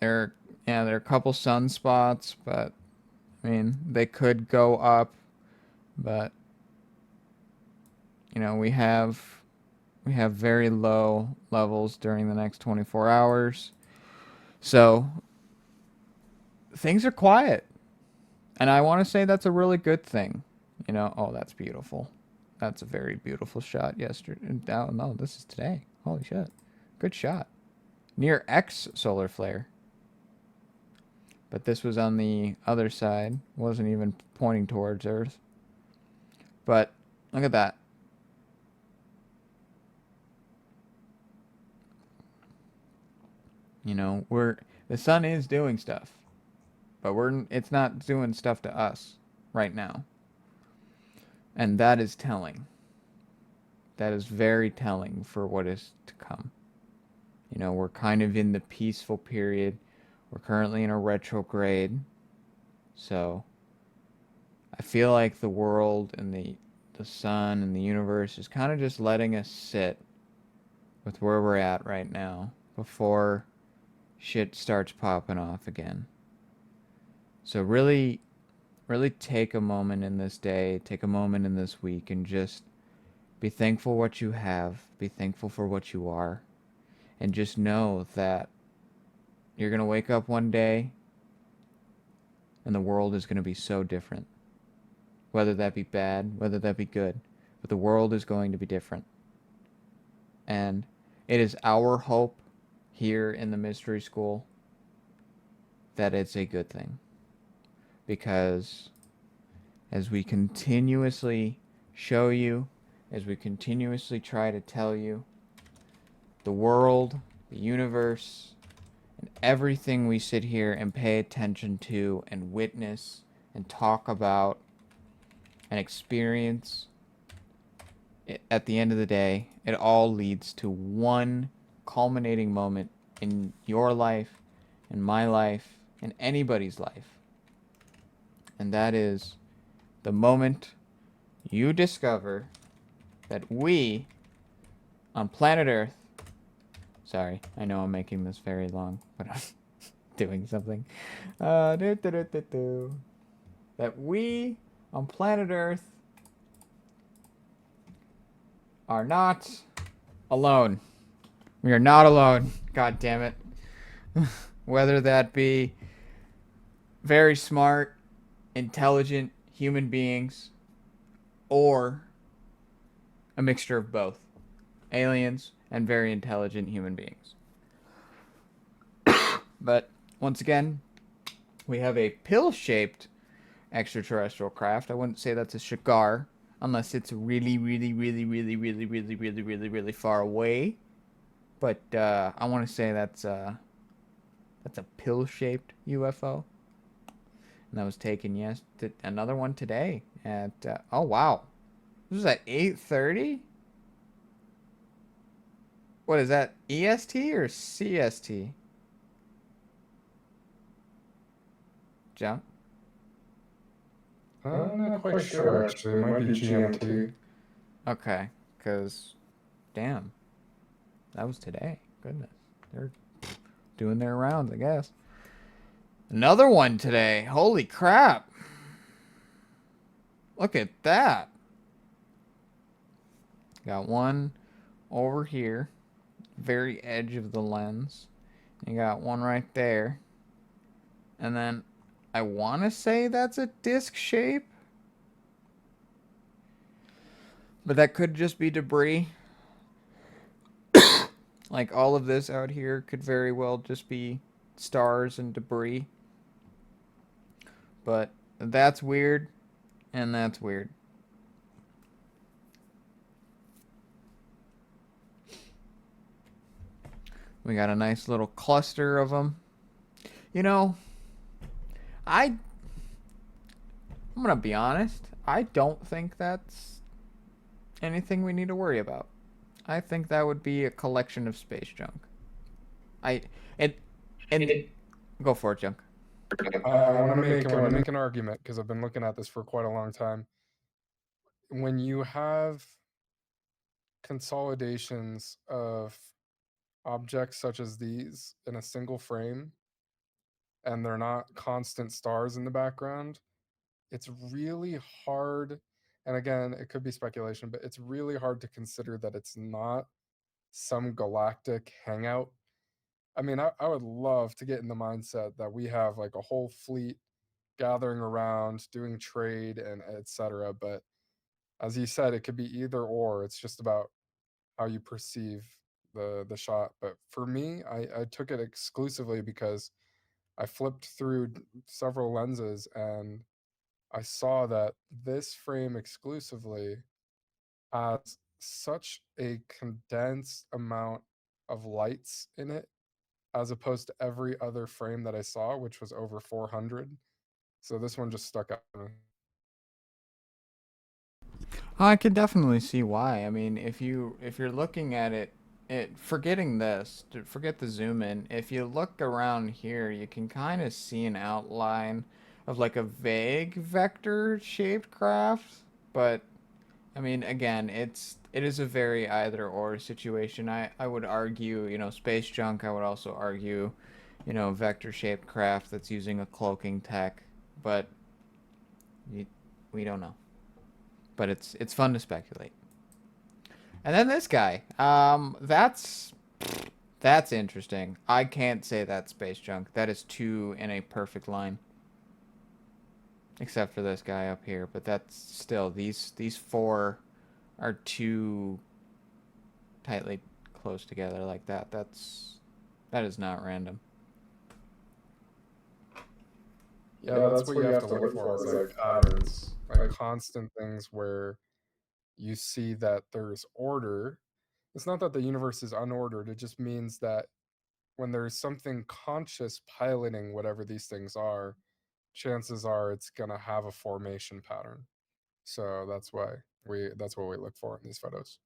there are a couple sunspots, but they could go up, but we have very low levels during the next 24 hours. So things are quiet. And I want to say that's a really good thing. Oh, that's beautiful. That's a very beautiful shot yesterday. Oh, no, this is today. Holy shit. Good shot. Near X solar flare. But this was on the other side. Wasn't even pointing towards Earth. But look at that. The sun is doing stuff. But it's not doing stuff to us right now. And that is telling. That is very telling for what is to come. We're kind of in the peaceful period. We're currently in a retrograde. So I feel like the world and the sun and the universe is kind of just letting us sit with where we're at right now before shit starts popping off again. So really, really take a moment in this day, take a moment in this week, and just be thankful what you have, be thankful for what you are, and just know that you're going to wake up one day and the world is going to be so different. Whether that be bad, whether that be good, but the world is going to be different. And it is our hope here in the mystery school that it's a good thing. Because as we continuously show you, as we continuously try to tell you, the world, the universe, and everything we sit here and pay attention to and witness and talk about and experience, at the end of the day, it all leads to one culminating moment in your life, in my life, in anybody's life. And that is the moment you discover that we on planet Earth, sorry, I know I'm making this very long, but I'm doing something. That we on planet Earth are not alone. We are not alone. God damn it. Whether that be very smart, intelligent human beings or a mixture of both. Aliens and very intelligent human beings. But once again, we have a pill-shaped extraterrestrial craft. I wouldn't say that's a shigar unless it's really, really, really, really, really, really, really, really, really far away. But I want to say that's a pill-shaped UFO. And that was taken another one today at oh wow, this was at 8:30. What is that? EST or CST? Jump. I'm not quite sure, actually. It might be GMT. Okay, because, damn, that was today. Goodness. They're doing their rounds, I guess. Another one today. Holy crap. Look at that. Got one over here, very edge of the lens. You got one right there. And then I want to say that's a disc shape. But that could just be debris. Like all of this out here could very well just be stars and debris. But that's weird. And that's weird. We got a nice little cluster of them. You know, I'm gonna be honest. I don't think that's anything we need to worry about. I think that would be a collection of space junk. I and go for it, junk. I want to make an argument because I've been looking at this for quite a long time. When you have consolidations of objects such as these in a single frame and they're not constant stars in the background, it's really hard. And again, it could be speculation, but it's really hard to consider that it's not some galactic hangout. I mean, I would love to get in the mindset that we have like a whole fleet gathering around, doing trade and etc. But as you said, it could be either or. It's just about how you perceive the shot. But for me, I took it exclusively because I flipped through several lenses and I saw that this frame exclusively has such a condensed amount of lights in it as opposed to every other frame that I saw, which was over 400. So this one just stuck out to me. I can definitely see why. I mean, if you're looking at it, forgetting this, forget the zoom in. If you look around here, you can kind of see an outline of like a vague vector shaped craft, but I mean, again, it is a very either or situation. I would argue, space junk. I would also argue, vector shaped craft that's using a cloaking tech, but we don't know. But it's fun to speculate. And then this guy, that's interesting. I can't say that's space junk. That is two in a perfect line. Except for this guy up here, but that's still these four are too tightly close together like that. That is not random. Yeah, that's what you have to look for is like patterns, like constant things where you see that there's order. It's not that the universe is unordered, it just means that when there's something conscious piloting whatever these things are, chances are it's gonna have a formation pattern. So that's what we look for in these photos.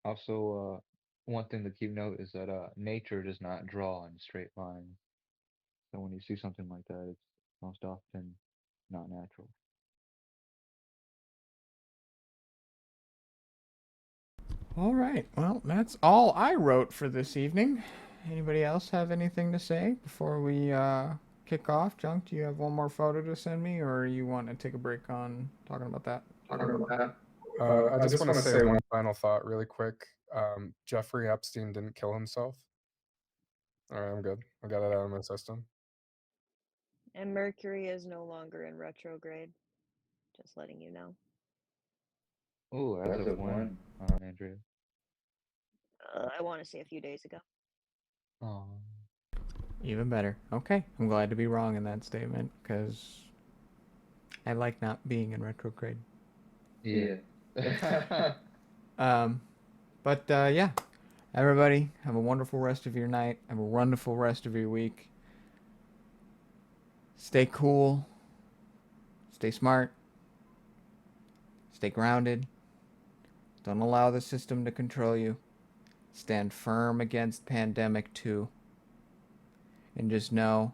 Also, one thing to keep note is that nature does not draw in straight lines. So when you see something like that, it's most often not natural. All right. Well, that's all I wrote for this evening. Anybody else have anything to say before we kick off? Junk, do you have one more photo to send me, or you want to take a break on talking about that? I just want to say one final thought really quick. Jeffrey Epstein didn't kill himself. All right, I'm good. I got it out of my system. And Mercury is no longer in retrograde. Just letting you know. Oh, as of when, Andrea? I want to say a few days ago. Oh, Even better. Okay. I'm glad to be wrong in that statement because I like not being in retrograde. yeah. Yeah. Everybody, have a wonderful rest of your night. Have a wonderful rest of your week. Stay cool. Stay smart. Stay grounded. Don't allow the system to control you. Stand firm against pandemic 2. And just know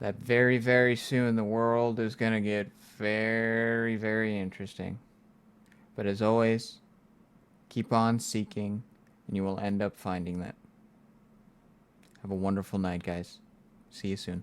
that very, very soon the world is going to get very, very interesting. But as always, keep on seeking and you will end up finding that. Have a wonderful night, guys. See you soon.